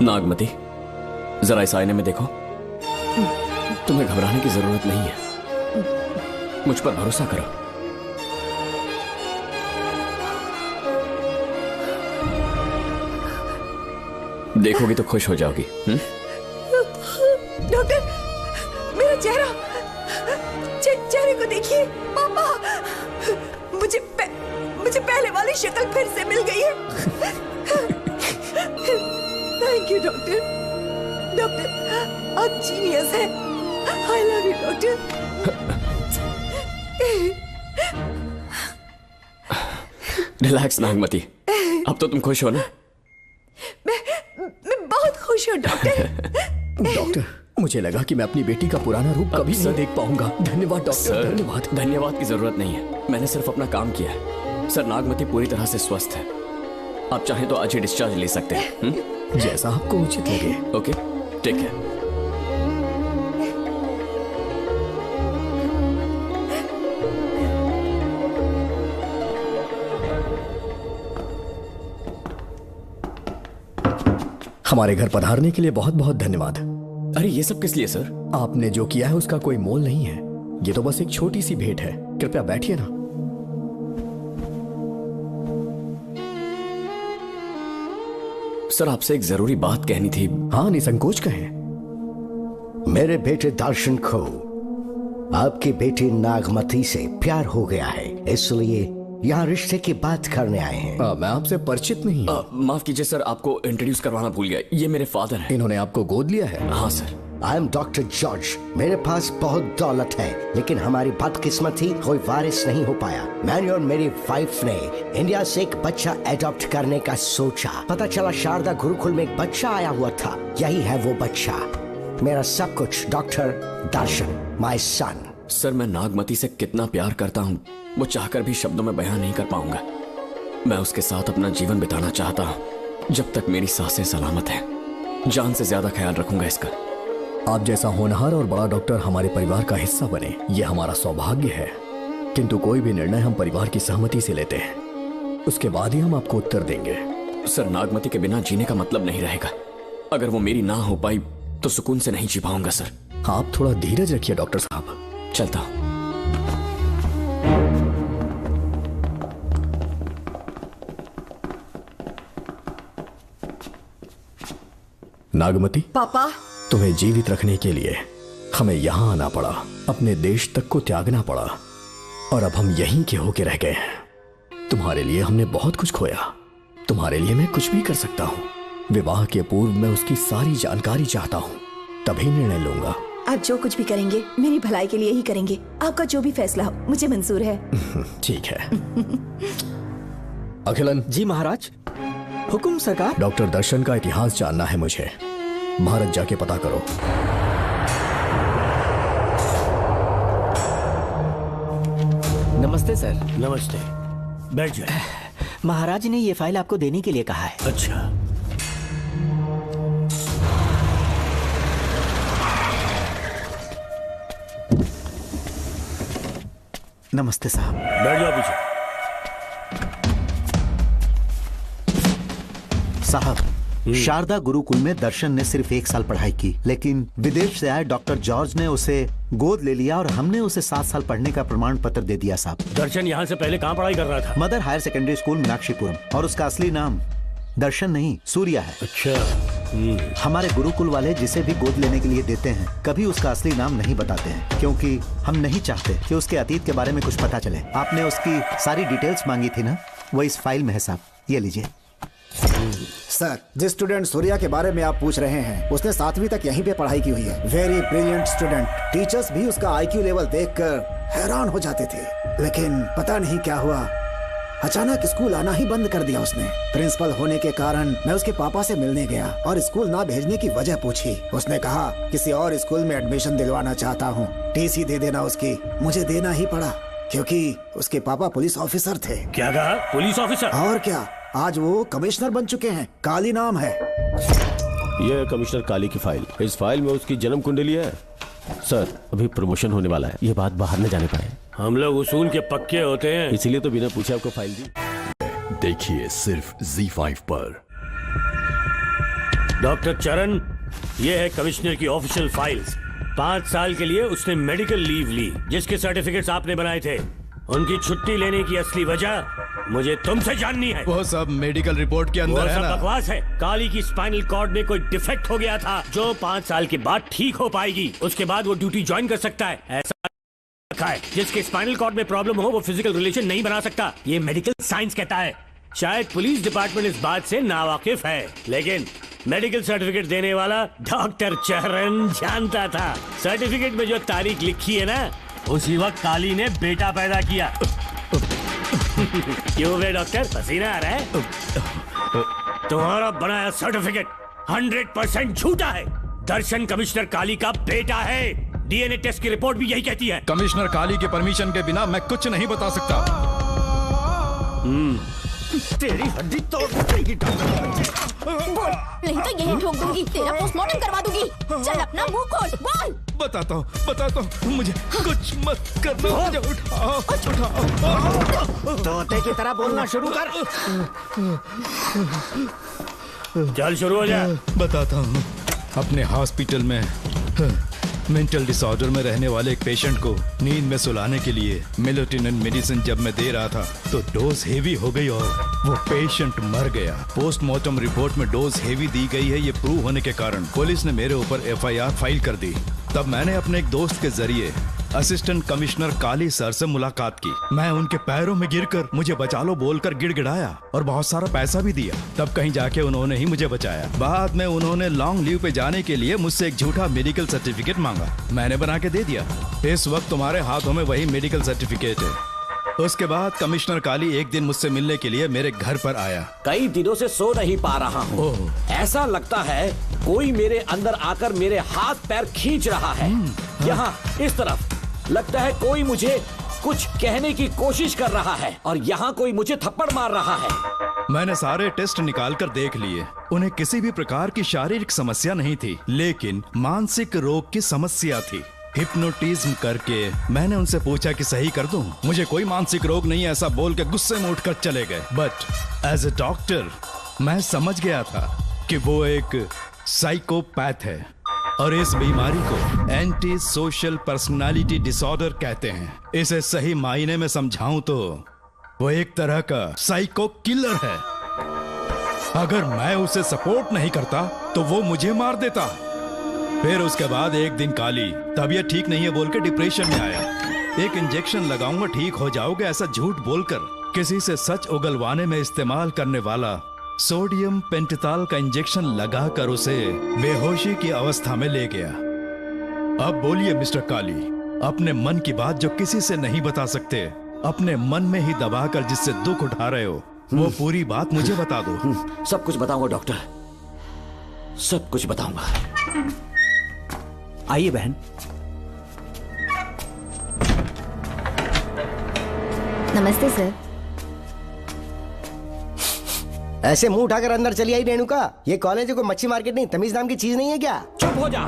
नागमती, जरा इस आईने में देखो। तुम्हें घबराने की जरूरत नहीं है, मुझ पर भरोसा करो। देखोगी तो खुश हो जाओगी। डॉक्टर, मेरा चेहरे को देखिए। पापा, मुझे पहले वाली शक्ल फिर से मिल गई है। Thank you doctor. डॉक्टर, आप जीनियस हैं। I love you doctor. Relax Nagmati, अब तो तुम खुश हो ना? मैं बहुत खुश हूँ डॉक्टर। डॉक्टर, मुझे लगा कि मैं अपनी बेटी का पुराना रूप कभी नहीं देख पाऊंगा। धन्यवाद डॉक्टर, धन्यवाद। धन्यवाद की जरूरत नहीं है, मैंने सिर्फ अपना काम किया है। सर, नागमती पूरी तरह से स्वस्थ है। आप चाहें तो आज ही डिस्चार्ज ले सकते हैं। जैसा आपको उचित लगे। Okay, take care. हमारे घर पधारने के लिए बहुत बहुत धन्यवाद। अरे ये सब किस लिए सर? आपने जो किया है उसका कोई मोल नहीं है। ये तो बस एक छोटी सी भेंट है। कृपया बैठिए ना। सर, आपसे एक जरूरी बात कहनी थी। हाँ, निसंकोच कहें। मेरे बेटे दर्शन को आपकी बेटी नागमती से प्यार हो गया है, इसलिए यहाँ रिश्ते की बात करने आए हैं। मैं आपसे परिचित नहीं। माफ कीजिए सर, आपको इंट्रोड्यूस करवाना भूल गया। ये मेरे फादर हैं। इन्होंने आपको गोद लिया है? हाँ sir. I am doctor George. मेरे पास बहुत दौलत है, लेकिन हमारी बदकिस्मती कोई वारिस नहीं हो पाया। मैंने और मेरी वाइफ ने इंडिया से एक बच्चा एडॉप्ट करने का सोचा। पता चला शारदा गुरुकुल में एक बच्चा आया हुआ था। यही है वो बच्चा, मेरा सब कुछ। Doctor Darshan, my son. Sir, मैं नागमती से कितना प्यार करता हूँ वो चाहकर भी शब्दों में बयान नहीं कर पाऊंगा। मैं उसके साथ अपना जीवन बिताना चाहता हूँ, जब तक मेरी सांसें सलामत हैं। जान से ज्यादा ख्याल रखूंगा इसका। आप जैसा होनहार और बड़ा डॉक्टर हमारे परिवार का हिस्सा बने, ये हमारा सौभाग्य है। किंतु कोई भी निर्णय हम परिवार की सहमति से लेते हैं, उसके बाद ही हम आपको उत्तर देंगे। सर, नागमती के बिना जीने का मतलब नहीं रहेगा। अगर वो मेरी ना हो पाई तो सुकून से नहीं जी पाऊंगा सर। आप थोड़ा धीरज रखिए डॉक्टर साहब। चलता हूं। नागमती, पापा, तुम्हें जीवित रखने के लिए हमें यहाँ आना पड़ा, अपने देश तक को त्यागना पड़ा, और अब हम यहीं के होके रह गए हैं। तुम्हारे लिए हमने बहुत कुछ खोया, तुम्हारे लिए मैं कुछ भी कर सकता हूँ। विवाह के पूर्व मैं उसकी सारी जानकारी चाहता हूँ, तभी निर्णय लूंगा। आप जो कुछ भी करेंगे मेरी भलाई के लिए ही करेंगे। आपका जो भी फैसला हो मुझे मंजूर है। ठीक है। अखिलन। जी महाराज। हुकुम सरकार। डॉक्टर दर्शन का इतिहास जानना है मुझे, भारत जाके पता करो। नमस्ते सर। नमस्ते, बैठ जाए। महाराज ने ये फाइल आपको देने के लिए कहा है। अच्छा, नमस्ते साहब। बैठ जाओ पीछे। साहब, शारदा गुरुकुल में दर्शन ने सिर्फ 1 साल पढ़ाई की, लेकिन विदेश से आए डॉक्टर जॉर्ज ने उसे गोद ले लिया और हमने उसे 7 साल पढ़ने का प्रमाण पत्र दे दिया साहब। दर्शन यहाँ से पहले कहाँ पढ़ाई कर रहा था? Mother higher secondary school Meenakshipuram, और उसका असली नाम दर्शन नहीं सूर्या है। अच्छा। हमारे गुरुकुल वाले जिसे भी गोद लेने के लिए देते हैं कभी उसका असली नाम नहीं बताते हैं, क्योंकि हम नहीं चाहते कि उसके अतीत के बारे में कुछ पता चले। आपने उसकी सारी डिटेल्स मांगी थी ना, वो इस फाइल में है साहब, ये लीजिए। सर, जिस स्टूडेंट सूर्या के बारे में आप पूछ रहे हैं उसने 7वीं तक यहीं पे पढ़ाई की हुई है। Very brilliant student. टीचर्स भी उसका IQ लेवल देखकर हैरान हो जाते थे, लेकिन पता नहीं क्या हुआ, अचानक स्कूल आना ही बंद कर दिया उसने। प्रिंसिपल होने के कारण मैं उसके पापा से मिलने गया और स्कूल ना भेजने की वजह पूछी। उसने कहा किसी और स्कूल में एडमिशन दिलवाना चाहता हूँ, TC दे देना उसकी। मुझे देना ही पड़ा क्योंकि उसके पापा पुलिस ऑफिसर थे। क्या कहा? Police officer? और क्या, आज वो कमिश्नर बन चुके हैं। काली नाम है। यह है कमिश्नर काली की फाइल। इस फाइल में उसकी जन्म कुंडली है। सर, अभी प्रमोशन होने वाला है, ये बात बाहर न जाने पाए। हम लोग उसूल के पक्के होते हैं, इसीलिए तो बिना पूछे आपको फाइल दी। देखिए सिर्फ Z5 पर। डॉक्टर चरण, ये है कमिश्नर की ऑफिशियल फाइल्स। 5 साल के लिए उसने मेडिकल लीव ली, जिसके सर्टिफिकेट्स आपने बनाए थे। उनकी छुट्टी लेने की असली वजह मुझे तुमसे जाननी है। वो सब मेडिकल रिपोर्ट के अंदर है ना? बकवास है। काली की स्पाइनल कॉर्ड में कोई डिफेक्ट हो गया था जो 5 साल के बाद ठीक हो पाएगी। उसके बाद वो ड्यूटी ज्वाइन कर सकता है। ऐसा रखा है, जिसके स्पाइनल कॉर्ड में प्रॉब्लम हो वो फिजिकल रिलेशन नहीं बना सकता। ये मेडिकल साइंस कहता है। शायद पुलिस डिपार्टमेंट इस बात से नावाकिफ है, लेकिन मेडिकल सर्टिफिकेट देने वाला डॉक्टर चरण जानता था। सर्टिफिकेट में जो तारीख लिखी है ना, उसी वक्त काली ने बेटा पैदा किया। क्यों बे डॉक्टर, पसीना आ रहा है? तुम्हारा बनाया सर्टिफिकेट 100% झूठा है। दर्शन कमिश्नर काली का बेटा है। DNA टेस्ट की रिपोर्ट भी यही कहती है। कमिश्नर काली के परमिशन के बिना मैं कुछ नहीं बता सकता। तेरी हड्डी तोड़ देगी। नहीं तो यही ठोक दूंगी, तेरा पोस्टमार्टम करवा दूंगी। चल अपना मुंह खोल, बोल। बताता हूँ, मुझे कुछ मत करना। मुझे उठाओ। तोते की तरह बोलना शुरू कर। चल शुरू हो जा। बताता हूँ, अपने हॉस्पिटल में मेंटल डिसऑर्डर में रहने वाले एक पेशेंट को नींद में सुलाने के लिए मेलेटोनिन मेडिसिन जब मैं दे रहा था तो डोज हेवी हो गई और वो पेशेंट मर गया। पोस्टमार्टम रिपोर्ट में डोज हेवी दी गई है, ये प्रूव होने के कारण पुलिस ने मेरे ऊपर FIR फाइल कर दी। तब मैंने अपने एक दोस्त के जरिए असिस्टेंट कमिश्नर काली सर से मुलाकात की। मैं उनके पैरों में गिरकर मुझे बचा लो बोलकर गिड़गिड़ाया और बहुत सारा पैसा भी दिया। तब कहीं जाके उन्होंने ही मुझे बचाया। बाद में उन्होंने लॉन्ग लीव पे जाने के लिए मुझसे एक झूठा मेडिकल सर्टिफिकेट मांगा, मैंने बना के दे दिया। इस वक्त तुम्हारे हाथों में वही मेडिकल सर्टिफिकेट है। उसके बाद कमिश्नर काली एक दिन मुझसे मिलने के लिए मेरे घर पर आया। कई दिनों से सो नहीं पा रहा हूँ। ऐसा लगता है कोई मेरे अंदर आकर मेरे हाथ पैर खींच रहा है। यहाँ इस तरफ लगता है कोई मुझे कुछ कहने की कोशिश कर रहा है और यहाँ कोई मुझे थप्पड़ मार रहा है। मैंने सारे टेस्ट निकाल कर देख लिए, उन्हें किसी भी प्रकार की शारीरिक समस्या नहीं थी, लेकिन मानसिक रोग की समस्या थी। हिप्नोटिज्म करके मैंने उनसे पूछा कि सही कर दूं। मुझे कोई मानसिक रोग नहीं, ऐसा बोल के गुस्से में उठकर चले गए। बट एज ए डॉक्टर मैं समझ गया था कि वो एक साइकोपैथ है और इस बीमारी को एंटी सोशल पर्सनालिटी डिसऑर्डर कहते हैं। इसे सही मायने में समझाऊं तो वो एक तरह का साइको किलर है। अगर मैं उसे सपोर्ट नहीं करता तो वो मुझे मार देता। फिर उसके बाद एक दिन काली तबीयत ठीक नहीं है बोल के डिप्रेशन में आया। एक इंजेक्शन लगाऊंगा ठीक हो जाओगे ऐसा झूठ बोलकर किसी से सच उगलवाने में इस्तेमाल करने वाला सोडियम पेंटथॉल का इंजेक्शन लगाकर उसे बेहोशी की अवस्था में ले गया। अब बोलिए मिस्टर काली, अपने मन की बात जो किसी से नहीं बता सकते, अपने मन में ही दबाकर जिससे दुख उठा रहे हो, वो पूरी बात मुझे बता दो। सब कुछ बताऊंगा डॉक्टर, सब कुछ बताऊंगा। आइए बहन। नमस्ते सर। ऐसे मुंह उठाकर अंदर चली आई रेणुका। ये कॉलेज है कोई मच्छी मार्केट नहीं, तमीज नाम की चीज नहीं है क्या? चुप हो जा।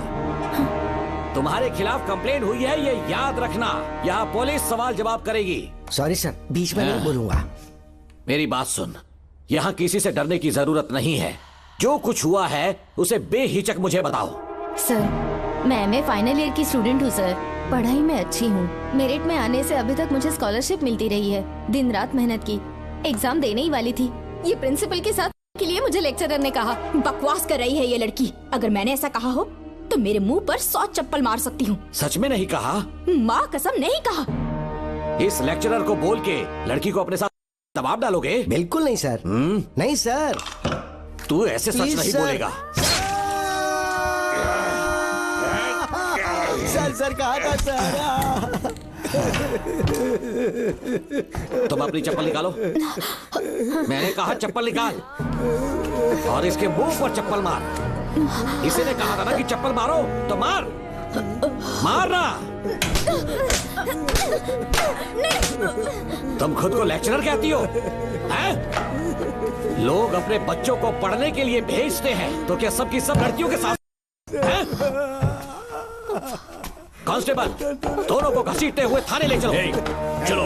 तुम्हारे खिलाफ कंप्लेंट हुई है ये याद रखना। यहाँ पुलिस सवाल जवाब करेगी। सॉरी सर, बीच में नहीं बोलूंगा। मेरी बात सुन, यहाँ किसी से डरने की जरूरत नहीं है। जो कुछ हुआ है उसे बेहिचक मुझे बताओ। सर मैं एमए फाइनल ईयर की स्टूडेंट हूँ सर। पढ़ाई में अच्छी हूँ। मेरिट में आने से अभी तक मुझे स्कॉलरशिप मिलती रही है। दिन रात मेहनत की, एग्जाम देने ही वाली थी। ये प्रिंसिपल के साथ के लिए मुझे लेक्चरर ने कहा बकवास कर रही है ये लड़की। अगर मैंने ऐसा कहा हो तो मेरे मुंह पर 100 चप्पल मार सकती हूँ। सच में नहीं कहा? माँ कसम नहीं कहा। इस लेक्चरर को बोल के लड़की को अपने साथ दबाव डालोगे? बिल्कुल नहीं सर। नहीं सर। तू ऐसे सच नहीं बोलेगा। सर कहा था सर। तुम अपनी चप्पल निकालो। मैंने कहा चप्पल निकाल और इसके मुंह पर चप्पल मार। इसी ने कहा था ना कि चप्पल मारो तो मार। मारना। तुम खुद को लेक्चरर कहती हो हैं? लोग अपने बच्चों को पढ़ने के लिए भेजते हैं तो क्या सबकी सब लड़कियों के साथ हैं? कांस्टेबल, दोनों को घसीटते हुए थाने ले चलो। चलो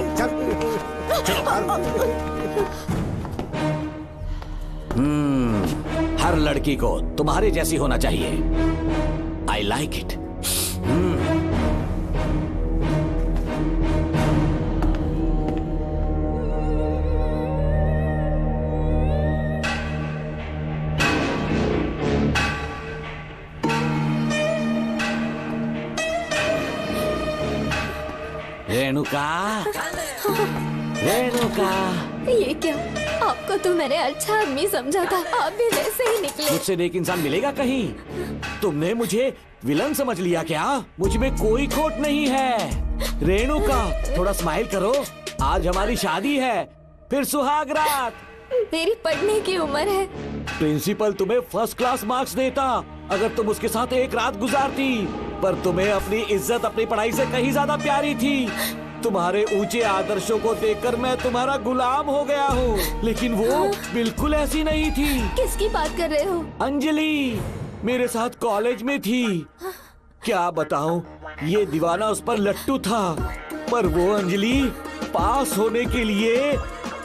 हर लड़की को तुम्हारे जैसी होना चाहिए। I like it. Renuka, Renuka. ये क्या? आपको तो मैंने अच्छा आदमी समझा था, आप भी वैसे ही निकले। मुझसे नेक इंसान मिलेगा कहीं? तुमने मुझे विलन समझ लिया क्या? मुझ में कोई खोट नहीं है। रेणुका, थोड़ा स्माइल करो। आज हमारी शादी है, फिर सुहाग रात। मेरी पढ़ने की उम्र है। प्रिंसिपल तुम्हें फर्स्ट क्लास मार्क्स देता अगर तुम उसके साथ एक रात गुजारती, पर तुम्हें अपनी इज्जत अपनी पढ़ाई से कहीं ज्यादा प्यारी थी। तुम्हारे ऊंचे आदर्शों को देखकर मैं तुम्हारा गुलाम हो गया हूँ, लेकिन वो बिल्कुल ऐसी नहीं थी। किसकी बात कर रहे हो? अंजलि मेरे साथ कॉलेज में थी। क्या बताऊं, ये दीवाना उस पर लट्टू था, पर वो अंजलि पास होने के लिए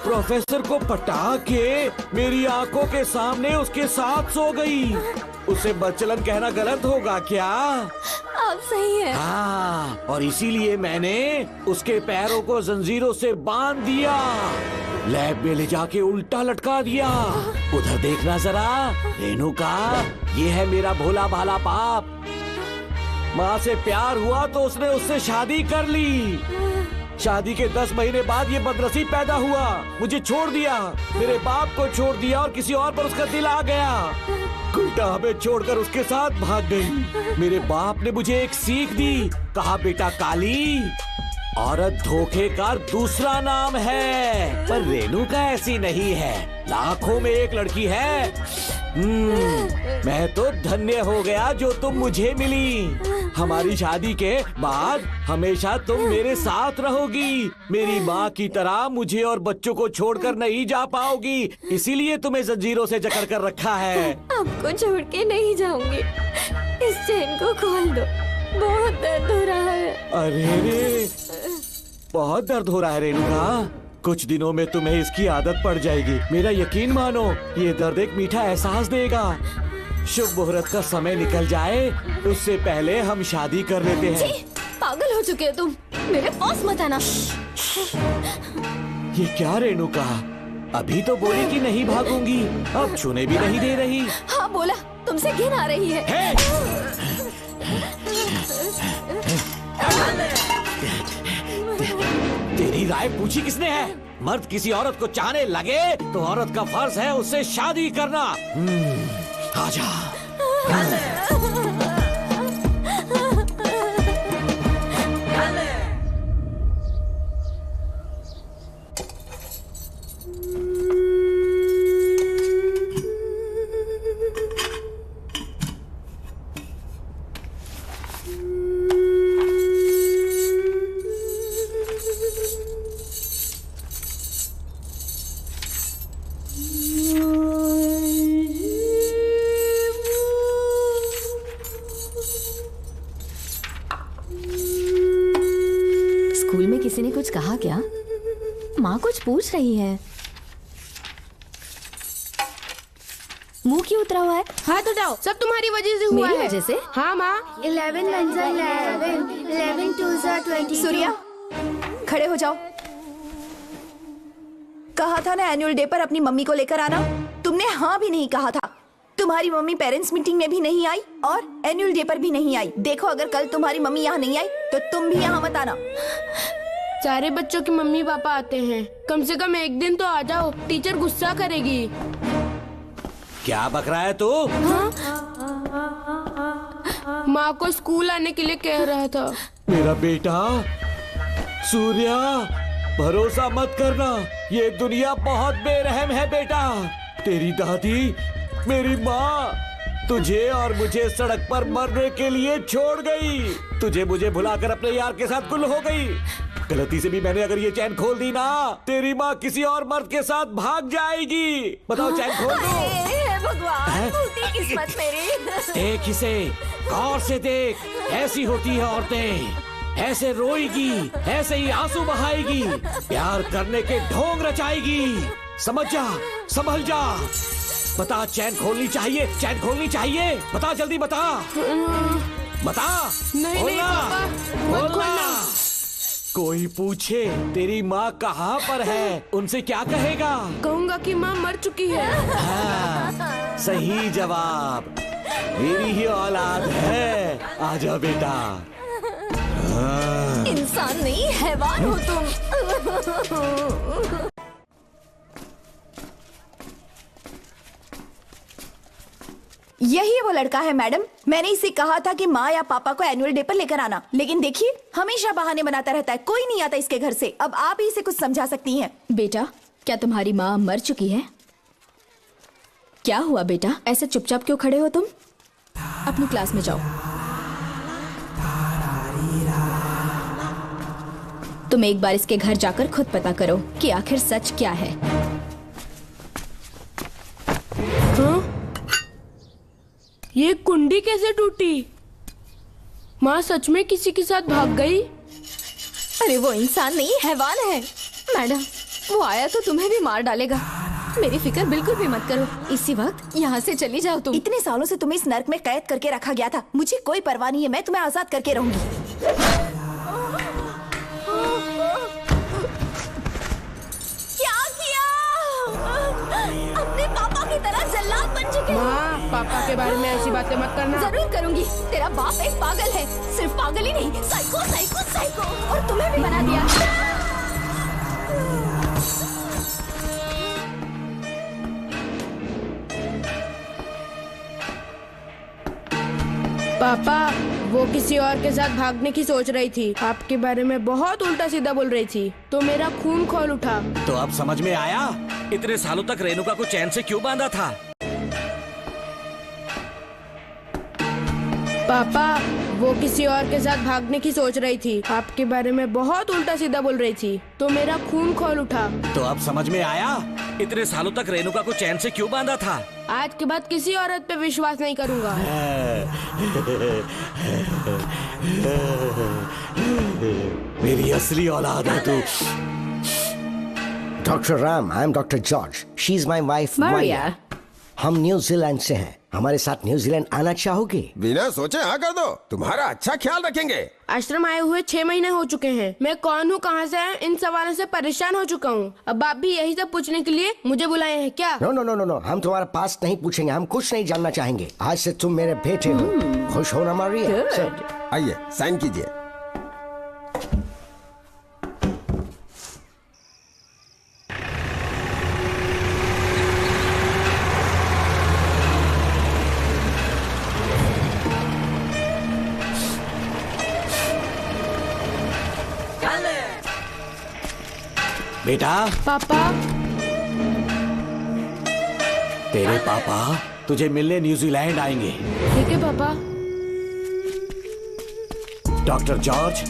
प्रोफेसर को पटा के मेरी आंखों के सामने उसके साथ सो गई। उसे बदचलन कहना गलत होगा क्या? आप सही है। हाँ, और इसीलिए मैंने उसके पैरों को जंजीरों से बांध दिया, लैब में ले जाके उल्टा लटका दिया। उधर देखना जरा रेणुका, ये है मेरा भोला भाला बाप। माँ से प्यार हुआ तो उसने उससे शादी कर ली। शादी के 10 महीने बाद ये बदनसीब पैदा हुआ, मुझे छोड़ दिया, मेरे बाप को छोड़ दिया और किसी और पर उसका दिल आ गया। उल्टा हमें छोड़कर उसके साथ भाग गई। मेरे बाप ने मुझे एक सीख दी, कहा बेटा काली, औरत धोखे का दूसरा नाम है। पर रेणुका ऐसी नहीं है, लाखों में एक लड़की है। मैं तो धन्य हो गया जो तुम मुझे मिली। हमारी शादी के बाद हमेशा तुम मेरे साथ रहोगी। मेरी माँ की तरह मुझे और बच्चों को छोड़कर नहीं जा पाओगी, इसीलिए तुम्हें जंजीरों से जकड़ कर रखा है। आपको छोड़ के नहीं जाऊंगी। इस चेन को खोल दो, बहुत दर्द हो रहा है। अरे रे, बहुत दर्द हो रहा है रेणुका। कुछ दिनों में तुम्हें इसकी आदत पड़ जाएगी, मेरा यकीन मानो। ये दर्द एक मीठा एहसास देगा। शुभ मुहूर्त का समय निकल जाए उससे पहले हम शादी कर लेते हैं। जी, पागल हो चुके हो तुम, मेरे पास मत आना। ये क्या रेणुका, अभी तो बोली कि नहीं भागूंगी, अब छूने भी नहीं दे रही। हाँ बोला, तुमसे घिन आ रही है। तेरी राय पूछी किसने है? मर्द किसी औरत को चाहने लगे तो औरत का फर्ज है उससे शादी करना। आजा। स्कूल में किसी ने कुछ कहा क्या? माँ कुछ पूछ रही है। मुंह क्यों उतरा हुआ है? हाथ उठाओ, सब तुम्हारी वजह से हुआ है। मेरी वजह से? हाँ माँ। 11 1 11, 11 2 22। सूर्या, खड़े हो जाओ। कहा था ना एनुअल डे पर अपनी मम्मी को लेकर आना, तुमने हाँ भी नहीं कहा था। तुम्हारी मम्मी पेरेंट्स मीटिंग में भी नहीं आई और एनुअल डे पर भी नहीं आई। देखो अगर कल तुम्हारी मम्मी यहाँ नहीं आई तो तुम भी यहाँ मत आना। सारे बच्चों की मम्मी पापा आते हैं, कम से कम एक दिन तो आ जाओ, टीचर गुस्सा करेगी। क्या बक रहा है तू? माँ को स्कूल आने के लिए कह रहा था। मेरा बेटा सूर्या, भरोसा मत करना, ये दुनिया बहुत बेरहम है बेटा। तेरी दादी, मेरी माँ तुझे और मुझे सड़क पर मरने के लिए छोड़ गई। तुझे मुझे भुलाकर अपने यार के साथ गुल हो गई। गलती से भी मैंने अगर ये चैन खोल दी ना, तेरी माँ किसी और मर्द के साथ भाग जाएगी। बताओ चैन खोल दो। भगवान, फूटी किस्मत मेरी। देख इसे, गौर से देख, ऐसी होती है औरतें, ऐसे रोएगी, ऐसे ही आंसू बहाएगी, प्यार करने के ढोंग रचाएगी। समझ जा, संभल जा। बता, चैन खोलनी चाहिए, चैन खोलनी चाहिए। बता जल्दी बता, बता। नहीं नहीं पापा, मत खोलना। कोई पूछे तेरी माँ कहाँ पर है, उनसे क्या कहेगा? कहूँगा कि माँ मर चुकी है। हाँ, सही जवाब, मेरी ही औलाद है। आजा बेटा। हाँ। इंसान नहीं हैवान हो तुम। यही वो लड़का है मैडम, मैंने इसे कहा था कि माँ या पापा को एनुअल डे पर लेकर आना, लेकिन देखिए हमेशा बहाने बनाता रहता है, कोई नहीं आता इसके घर से। अब आप ही इसे कुछ समझा सकती हैं। बेटा, क्या तुम्हारी माँ मर चुकी है? क्या हुआ बेटा, ऐसे चुपचाप क्यों खड़े हो तुम? अपनी क्लास में जाओ। तुम एक बार इसके घर जाकर खुद पता करो कि आखिर सच क्या है। हाँ? ये कुंडी कैसे टूटी? माँ सच में किसी के साथ भाग गई? अरे वो इंसान नहीं हैवान है। मैडम, वो आया तो तुम्हें भी मार डालेगा। मेरी फिक्र बिल्कुल भी मत करो, इसी वक्त यहाँ से चली जाओ तुम। इतने सालों से तुम्हें इस नर्क में कैद करके रखा गया था, मुझे कोई परवाह नहीं है, मैं तुम्हें आजाद करके रहूंगी। अपने पापा की तरह जल्लाद बन चुके हो। माँ, पापा के बारे में ऐसी बातें मत करना। जरूर करूंगी, तेरा बाप एक पागल है, सिर्फ पागल ही नहीं, साइको साइको साइको, और तुम्हें भी बना दिया। पापा, वो किसी और के साथ भागने की सोच रही थी, आपके बारे में बहुत उल्टा सीधा बोल रही थी, तो मेरा खून खौल उठा। तो अब समझ में आया इतने सालों तक रेणुका को चैन से क्यों बांधा था? पापा, वो किसी और के साथ भागने की सोच रही थी, आपके बारे में बहुत उल्टा सीधा बोल रही थी, तो मेरा खून खौल उठा। तो अब समझ में आया इतने सालों तक रेणुका को चैन से क्यों बांधा था? आज के बाद किसी औरत पे विश्वास नहीं करूंगा। मेरी असली औलाद है तू। Dr. Ram, I'm Dr. George. She's my wife, Maria. हम न्यूजीलैंड से हैं। हमारे साथ न्यूजीलैंड आना चाहोगे? बिना सोचे हाँ कर दो, तुम्हारा अच्छा ख्याल रखेंगे। आश्रम आए हुए 6 महीने हो चुके हैं। मैं कौन हूँ, कहाँ से है, इन सवालों से परेशान हो चुका हूँ। अब आप भी यही सब पूछने के लिए मुझे बुलाए हैं क्या? No no no no no, हम तुम्हारा पास नहीं पूछेंगे, हम कुछ नहीं जानना चाहेंगे। आज से तुम मेरे बेटे हो। खुश हो ना मारिया? आइए साइन कीजिए। बेटा। पापा। तेरे पापा तुझे मिलने न्यूजीलैंड आएंगे। ठीक है पापा। डॉक्टर जॉर्ज,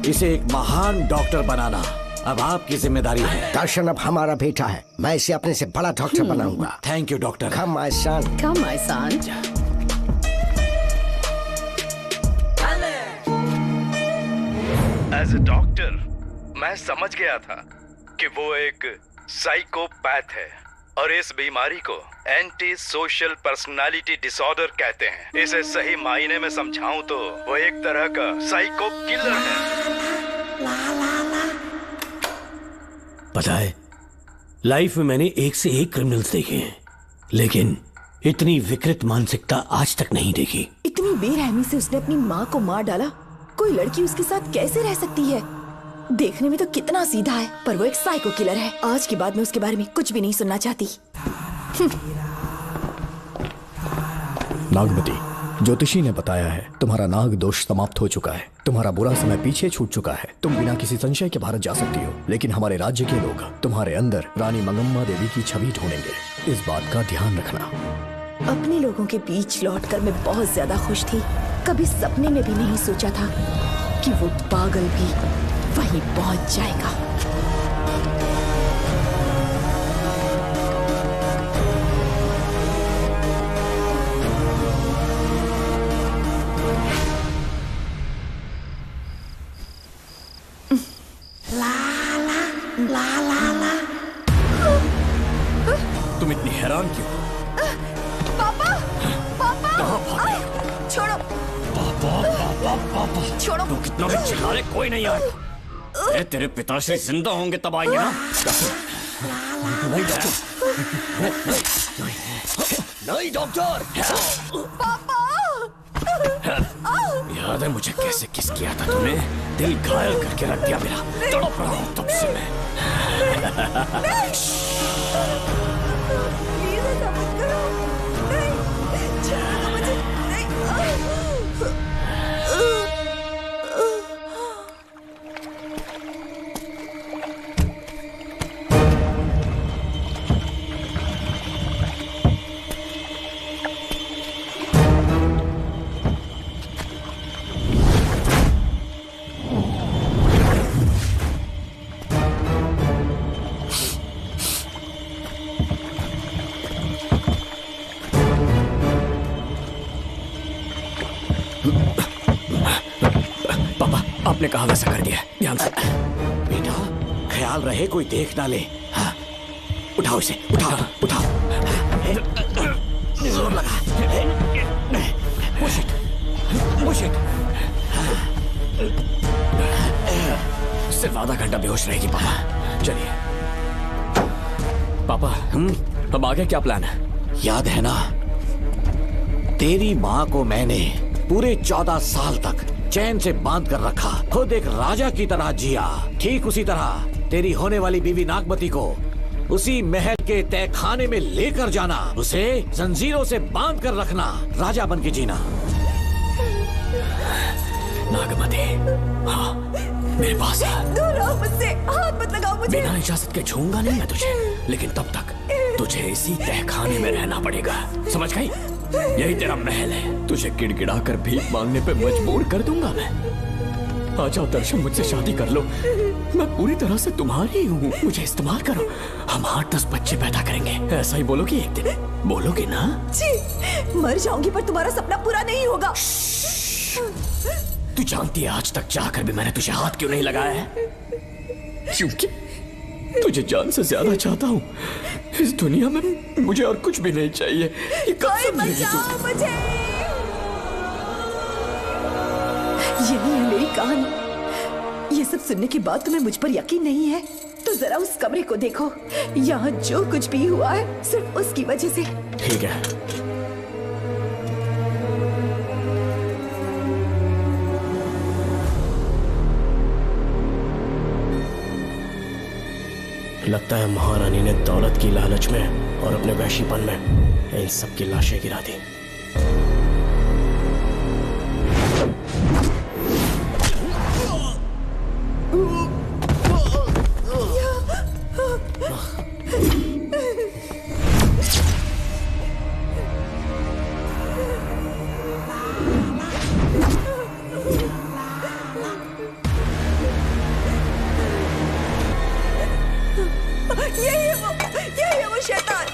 इसे एक महान डॉक्टर बनाना अब आपकी जिम्मेदारी है। दर्शन अब हमारा बेटा है, मैं इसे अपने से बड़ा डॉक्टर बनाऊंगा। Thank you doctor. Come my son. Come my son. As a doctor मैं समझ गया था कि वो एक साइकोपैथ है और इस बीमारी को एंटी सोशल पर्सनालिटी डिसऑर्डर कहते हैं। इसे सही मायने में समझाऊं तो वो एक तरह का साइको किलर है। पता है, लाइफ में मैंने एक से एक क्रिमिनल्स देखे हैं, लेकिन इतनी विकृत मानसिकता आज तक नहीं देखी। इतनी बेरहमी से उसने अपनी माँ को मार डाला। कोई लड़की उसके साथ कैसे रह सकती है? देखने में तो कितना सीधा है, पर वो एक साइको किलर है। आज के बाद मैं उसके बारे में कुछ भी नहीं सुनना चाहती। नागमती, ज्योतिषी ने बताया है तुम्हारा नाग दोष समाप्त हो चुका है, तुम्हारा बुरा समय पीछे छूट चुका है, तुम बिना किसी संशय के भारत जा सकती हो। लेकिन हमारे राज्य के लोग तुम्हारे अंदर रानी मंगम्मा देवी की छवि ढूंढेंगे, इस बात का ध्यान रखना। अपने लोगों के बीच लौटकर मैं बहुत ज्यादा खुश थी। कभी सपने में भी नहीं सोचा था कि वो पागल भी वहीं पहुंच जाएगा। तुम इतनी हैरान क्यों? पापा, पापा, छोड़ो, पापा, छोड़ो। तू कितना भी चिल्ला ले, कोई नहीं आएगा। तेरे पिताश्री जिंदा होंगे तब आएंगे ना। नहीं डॉक्टर, नहीं डॉक्टर। याद है मुझे कैसे किस किया था तूने? दिल घायल करके रख दिया मेरा। तड़प रहा हूं तब से मैं। प्लीज ऐसा मत करो। नहीं, छोड़ो मुझे। आपने कहा वैसा कर दिया, ध्यान से। बेटा ख्याल रहे कोई देख ना ले। हाँ। उठाओ इसे, उठाओ उठाओ। जोर लगा। Push it, push it. सिर्फ आधा घंटा बेहोश रहेगी पापा। चलिए पापा, अब आगे क्या प्लान है? याद है ना, तेरी माँ को मैंने पूरे 14 साल तक चैन से बांध कर रखा, खुद एक राजा की तरह जिया। ठीक उसी तरह तेरी होने वाली बीवी नागमती को उसी महल के तहखाने में लेकर जाना, उसे जंजीरों से बांध कर रखना, राजा बन के जीना। नागमती, हाँ मेरे पास है। दूर रहो मुझसे, हाथ मत लगाओ मुझे। बिना इजाजत के छूंगा नहीं मैं तुझे, लेकिन तब तक तुझे इसी तहखाने में रहना पड़ेगा, समझ गई? यही तेरा महल है। तुझे गिड़गिड़ा कर भीख मांगने पे मजबूर कर दूंगा मैं। आ जाओ दर्शन, मुझसे शादी कर लो, मैं पूरी तरह से तुम्हारी हूँ, मुझे इस्तेमाल करो। हम 8-10 बच्चे पैदा करेंगे। ऐसा ही बोलोगी एक दिन? बोलोगी ना? जी, मर जाऊंगी पर तुम्हारा सपना पूरा नहीं होगा। तू जानती है आज तक जाकर भी मैंने तुझे हाथ क्यों नहीं लगाया है? क्योंकि तुझे जान से ज्यादा चाहता हूँ, इस दुनिया में मुझे और कुछ भी नहीं चाहिए। ये कोई बचाओ मुझे। यही है मेरी कहानी। ये सब सुनने के बाद तुम्हें मुझ पर यकीन नहीं है तो जरा उस कमरे को देखो। यहाँ जो कुछ भी हुआ है सिर्फ उसकी वजह से। ठीक है, लगता है महारानी ने दौलत की लालच में और अपने वैशीपन में इन सब की लाशें गिरा दी। यही है वो शैतान।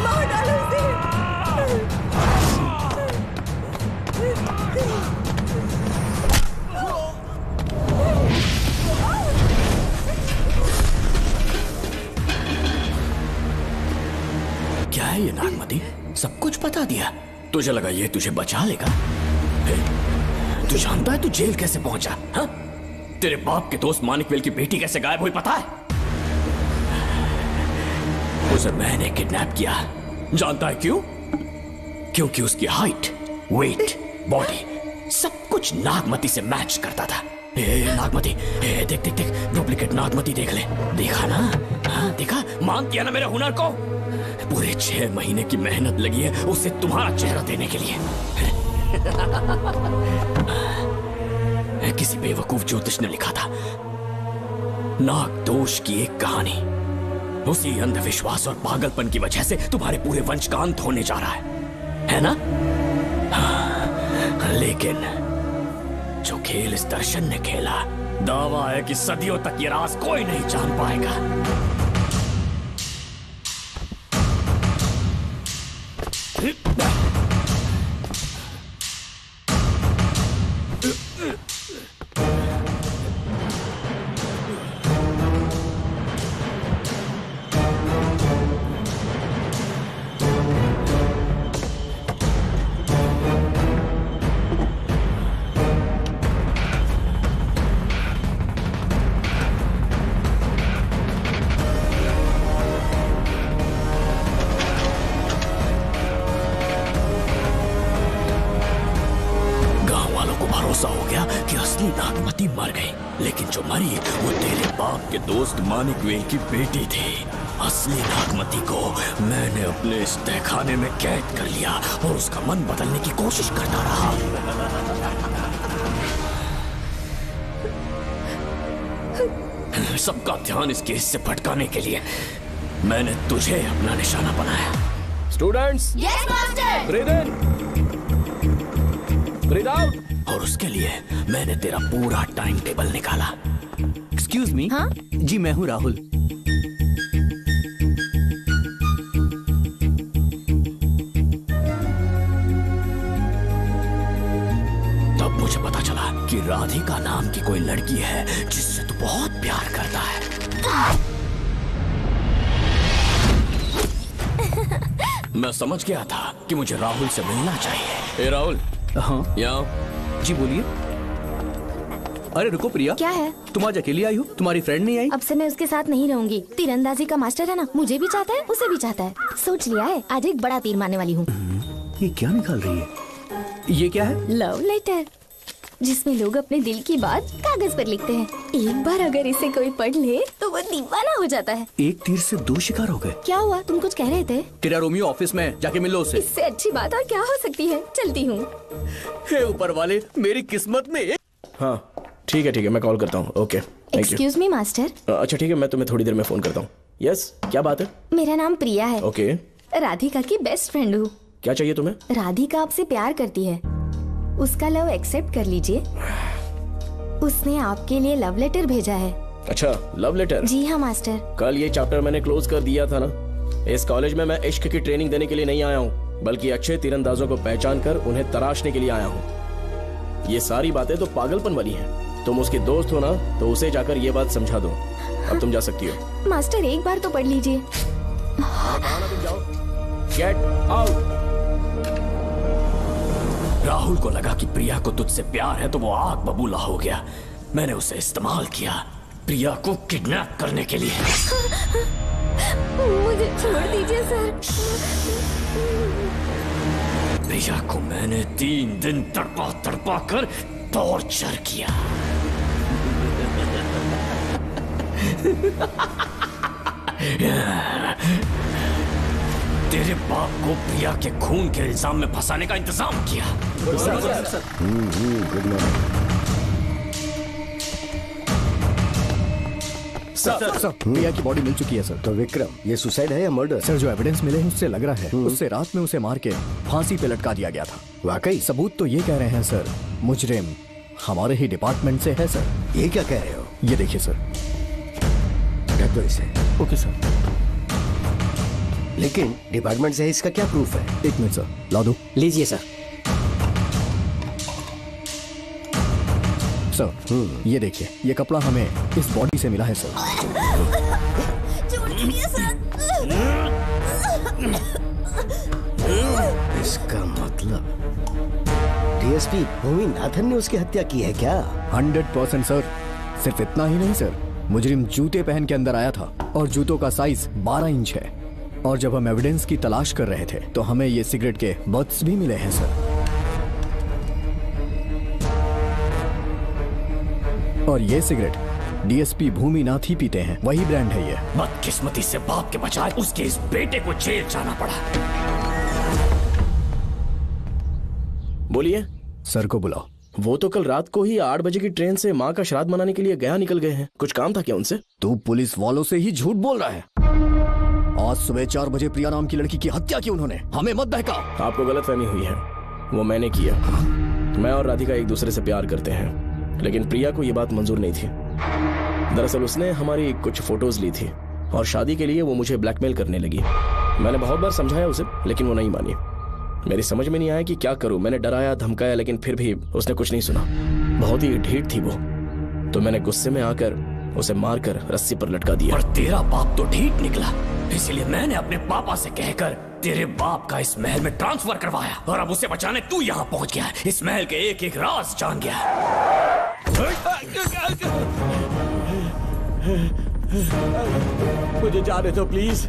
मार डालो उसे। क्या है ये नागमती? सब कुछ बता दिया। तुझे लगा ये तुझे बचा लेगा? तू जानता है तू जेल कैसे पहुंचा? हाँ? तेरे बाप के दोस्त मानिकवेल की बेटी कैसे गायब हुई पता है? उसे मैंने किडनैप किया। जानता है क्यों? क्योंकि उसकी हाइट, वेट, बॉडी सब कुछ नागमती से मैच करता था। नागमती, देख देख देख, डुप्लीकेट नागमती देख ले। देखा ना? हाँ देखा? मान किया ना मेरे हुनर को? पूरे 6 महीने की मेहनत लगी है उसे तुम्हारा चेहरा देने के लिए। किसी बेवकूफ ज्योतिष ने लिखा था नाग दोष की एक कहानी। उसी अंधविश्वास और पागलपन की वजह से तुम्हारे पूरे वंश का अंत होने जा रहा है ना? हाँ, लेकिन जो खेल इस दर्शन ने खेला, दावा है कि सदियों तक ये राज कोई नहीं जान पाएगा। मानिकवेल की बेटी थी। असली नागमती को मैंने अपने इस तहखाने में कैद कर लिया और उसका मन बदलने की कोशिश करता रहा। सबका ध्यान इस केस से भटकाने के लिए मैंने तुझे अपना निशाना बनाया। Students, yes master. ब्रीथ इन, ब्रीथ आउट। और उसके लिए मैंने तेरा पूरा टाइम टेबल निकाला। Excuse me. हाँ? जी मैं हूँ राहुल। तब मुझे पता चला कि राधिका नाम की कोई लड़की है जिससे तू बहुत प्यार करता है। मैं समझ गया था कि मुझे राहुल से मिलना चाहिए। ए राहुल। हाँ यहाँ। जी बोलिए। अरे रुको प्रिया। क्या है? तुम आज अकेली आई हो? तुम्हारी फ्रेंड नहीं आई? अब से मैं उसके साथ नहीं रहूंगी। तीरंदाजी का मास्टर है ना, मुझे भी चाहता है उसे भी चाहता है। सोच लिया है आज एक बड़ा तीर मारने वाली हूँ। ये क्या निकाल रही है? ये क्या है? लव लेटर, जिसमें लोग अपने दिल की बात कागज पर लिखते हैं। एक बार अगर इसे कोई पढ़ ले तो वो दीवाना हो जाता है। एक तीर से 2 शिकार हो गए। क्या हुआ? तुम कुछ कह रहे थे? तेरा रोमियो ऑफिस में, जाके मिलो उससे। इससे अच्छी बात और क्या हो सकती है। चलती हूँ। हे ऊपर वाले, मेरी किस्मत में हाँ ठीक है, मैं कॉल करता हूँ। Okay, thank you. Excuse me master. अच्छा ठीक है, मैं तुम्हें थोड़ी देर में फोन करता हूँ। यस, क्या बात है? मेरा नाम प्रिया है। ओके। राधिका की बेस्ट फ्रेंड हूँ। क्या चाहिए तुम्हें? राधिका आपसे प्यार करती है, उसका लव एक्सेप्ट कर लीजिए। उसने आपके लिए लव लेटर भेजा है। अच्छा, लव लेटर? जी हाँ मास्टर। कल ये चैप्टर मैंने क्लोज कर दिया था ना। इस कॉलेज में मैं इश्क की ट्रेनिंग देने के लिए नहीं आया हूँ, बल्कि अच्छे तीरंदाजों को पहचान कर उन्हें तराशने के लिए आया हूँ। ये सारी बातें तो पागलपन वाली हैं। तुम उसकी दोस्त हो ना, तो उसे जाकर ये बात समझा दो। अब तुम जा सकती हो। मास्टर एक बार तो पढ़ लीजिए। कहा ना तुम जाओ। Get out. राहुल को लगा कि प्रिया को तुझसे प्यार है तो वो आग बबूला हो गया। मैंने उसे इस्तेमाल किया प्रिया को किडनैप करने के लिए। मुझे छोड़ दीजिए सर। प्रिया को मैंने 3 दिन तड़पा तड़पा कर टॉर्चर किया। तेरे बाप को प्रिया के खून के इल्जाम में फंसाने का इंतजाम किया। सर, प्रिया की बॉडी मिल चुकी है सर। तो विक्रम, ये सुसाइड है या मर्डर? सर, जो एविडेंस मिले हैं उससे लग रहा है उससे रात में उसे मार के फांसी पे लटका दिया गया था। वाकई? सबूत तो ये कह रहे हैं सर, मुजरिम हमारे ही डिपार्टमेंट से है सर। ये क्या कह रहे हो? ये देखिए सर। रख दो इसे। Okay sir. लेकिन डिपार्टमेंट से है, इसका क्या प्रूफ है? 1 मिनट सर, ला दो। लीजिए सर। सर, ये देखिए, ये कपड़ा हमें इस बॉडी से मिला है सर। इसका मतलब डीएसपी भूमि नाथन ने उसकी हत्या की है क्या? 100% सर। सिर्फ इतना ही नहीं सर, मुजरिम जूते पहन के अंदर आया था और जूतों का साइज 12 इंच है। और जब हम एविडेंस की तलाश कर रहे थे तो हमें ये सिगरेट के बट्स भी मिले हैं सर। और ये सिगरेट डीएसपी भूमि नाथ ही पीते हैं, वही ब्रांड है ये। बदकिस्मती से बाप के बजाय उसके इस बेटे को जेल जाना पड़ा। बोलिए। सर को बुलाओ। वो तो कल रात को ही 8 बजे की ट्रेन से माँ का श्राद्ध मनाने के लिए गया निकल गए हैं। कुछ काम था क्या उनसे? तू पुलिस वालों से ही झूठ बोल रहा है। आज सुबह 4 बजे प्रिया नाम की लड़की की हत्या की उन्होंने। हमें मत बहका। आपको गलतफहमी हुई है, वो मैंने किया। मैं और राधिका एक दूसरे से प्यार करते हैं, लेकिन प्रिया को ये बात मंजूर नहीं थी। दरअसल उसने हमारी कुछ फोटोज ली थी और शादी के लिए वो मुझे ब्लैकमेल करने लगी। मैंने बहुत बार समझाया उसे, लेकिन वो नहीं मानी। मेरी समझ में नहीं आया कि क्या करूं। मैंने डराया धमकाया, लेकिन फिर भी उसने कुछ नहीं सुना। बहुत ही ढीठ थी वो, तो मैंने गुस्से में आकर उसे मारकर रस्सी पर लटका दिया। पर तेरा बाप तो ढीठ निकला, इसलिए मैंने अपने पापा से कहकर तेरे बाप का इस महल में ट्रांसफर करवाया। और अब उसे बचाने तू यहाँ पहुंच गया, इस महल के एक एक राज जान गया। मुझे जाने दो प्लीज।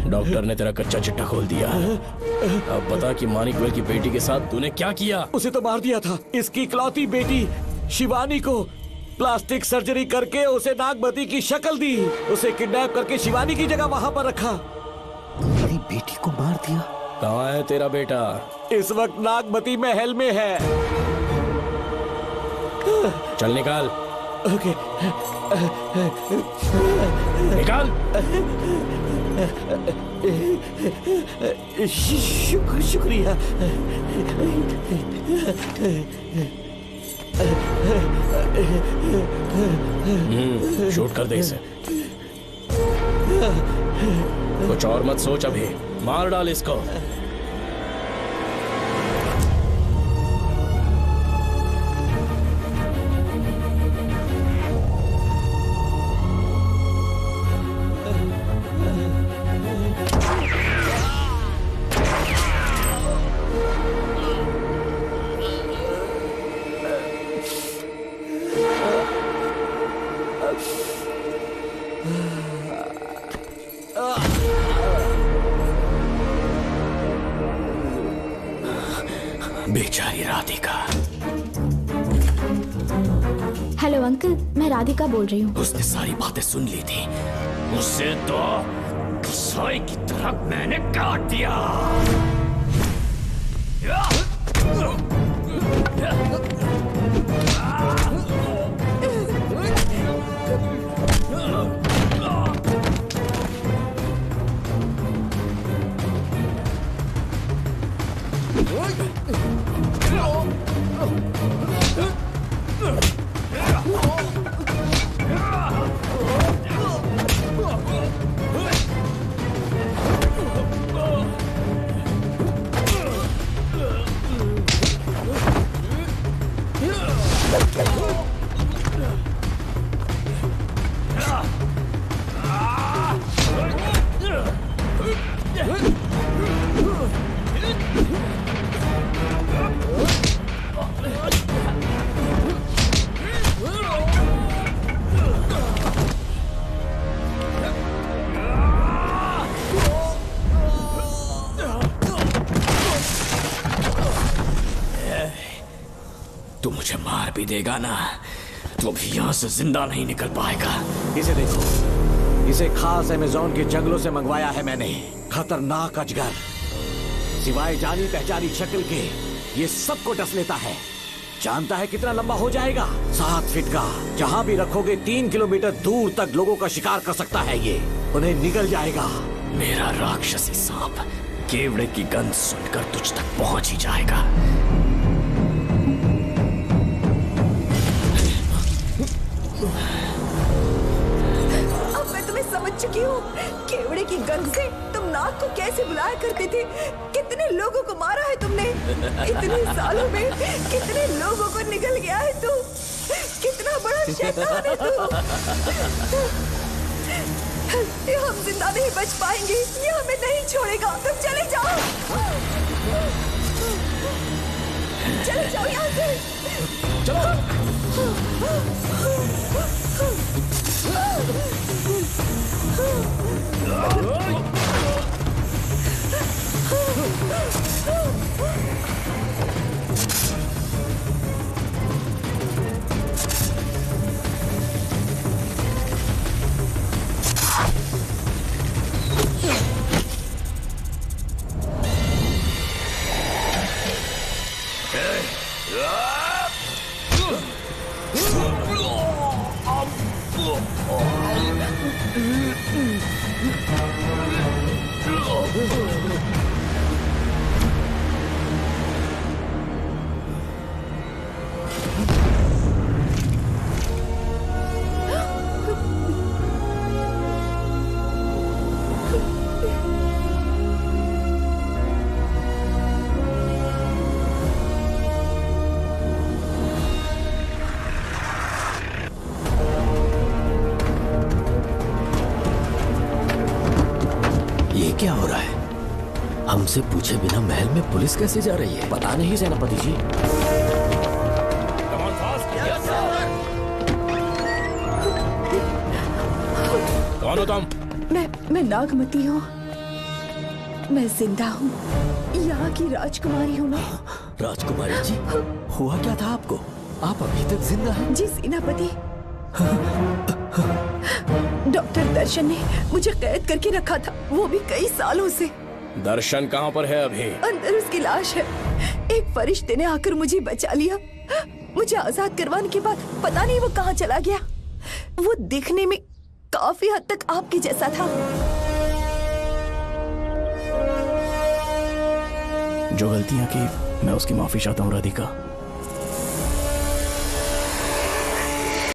डॉक्टर ने तेरा कच्चा चिट्ठा खोल दिया। अब बता कि मानिकवेल की बेटी के साथ तूने क्या किया? उसे तो मार दिया था। इसकी इकलौती बेटी शिवानी को प्लास्टिक सर्जरी करके उसे नागमती की शक्ल दी। उसे किडनैप करके शिवानी की जगह वहां पर रखा। मेरी बेटी को मार दिया? कहाँ है तेरा बेटा? इस वक्त नागमती महल में है। चल निकाल। ओके। निकाल। शुक्रिया। शूट कर दे इसे। कुछ और मत सोच, अभी मार डाल इसको। बेचारी राधिका। हेलो अंकल, मैं राधिका बोल रही हूँ। उसने सारी बातें सुन ली थी। उसे तो कसाई की तरह मैंने काट दिया। तू मुझे मार भी देगा ना तो भी यहाँ से जिंदा नहीं निकल पाएगा। इसे देखो, इसे खास अमेज़न के जंगलों से मंगवाया है मैंने। खतरनाक अजगर, सिवाय जानी पहचानी शक्ल के ये सबको डस लेता है। जानता है कितना लंबा हो जाएगा? 7 फीट का। जहाँ भी रखोगे 3 किलोमीटर दूर तक लोगों का शिकार कर सकता है ये। उन्हें निगल जाएगा। मेरा राक्षसी सांप केवड़े की गंध सुनकर तुझ तक पहुंच ही जाएगा। अब मैं तुम्हें समझ चुकी हूँ। केवड़े की गंध से तुम नाग को कैसे बुलाया करते थे। कितने लोगों को मारा है तुमने। इतने सालों में कितने लोगों को निगल गया है तू। कितना बड़ा शैतान है तू। हम जिंदा नहीं बच पाएंगे। ये हमें नहीं छोड़ेगा। तुम चले जाओ, चले जाओ यहाँ से। क्या हो रहा है? हमसे पूछे बिना महल में पुलिस कैसे जा रही है? पता नहीं सेनापति जी। कौन हो तुम? मैं नागमती हूँ। मैं जिंदा हूँ। यहाँ की राजकुमारी हूँ मैं। राजकुमारी जी, हुआ क्या था आपको? आप अभी तक जिंदा हैं? जी सेनापति। डॉक्टर दर्शन ने मुझे कैद करके रखा था, वो भी कई सालों से। दर्शन कहाँ पर है अभी? अंदर उसकी लाश है। एक फरिश्ते ने आकर मुझे बचा लिया। मुझे आजाद करवाने के बाद पता नहीं वो कहाँ चला गया। वो दिखने में काफी हद तक आपके जैसा था। जो गलतियां की मैं उसकी माफी चाहता हूँ राधिका।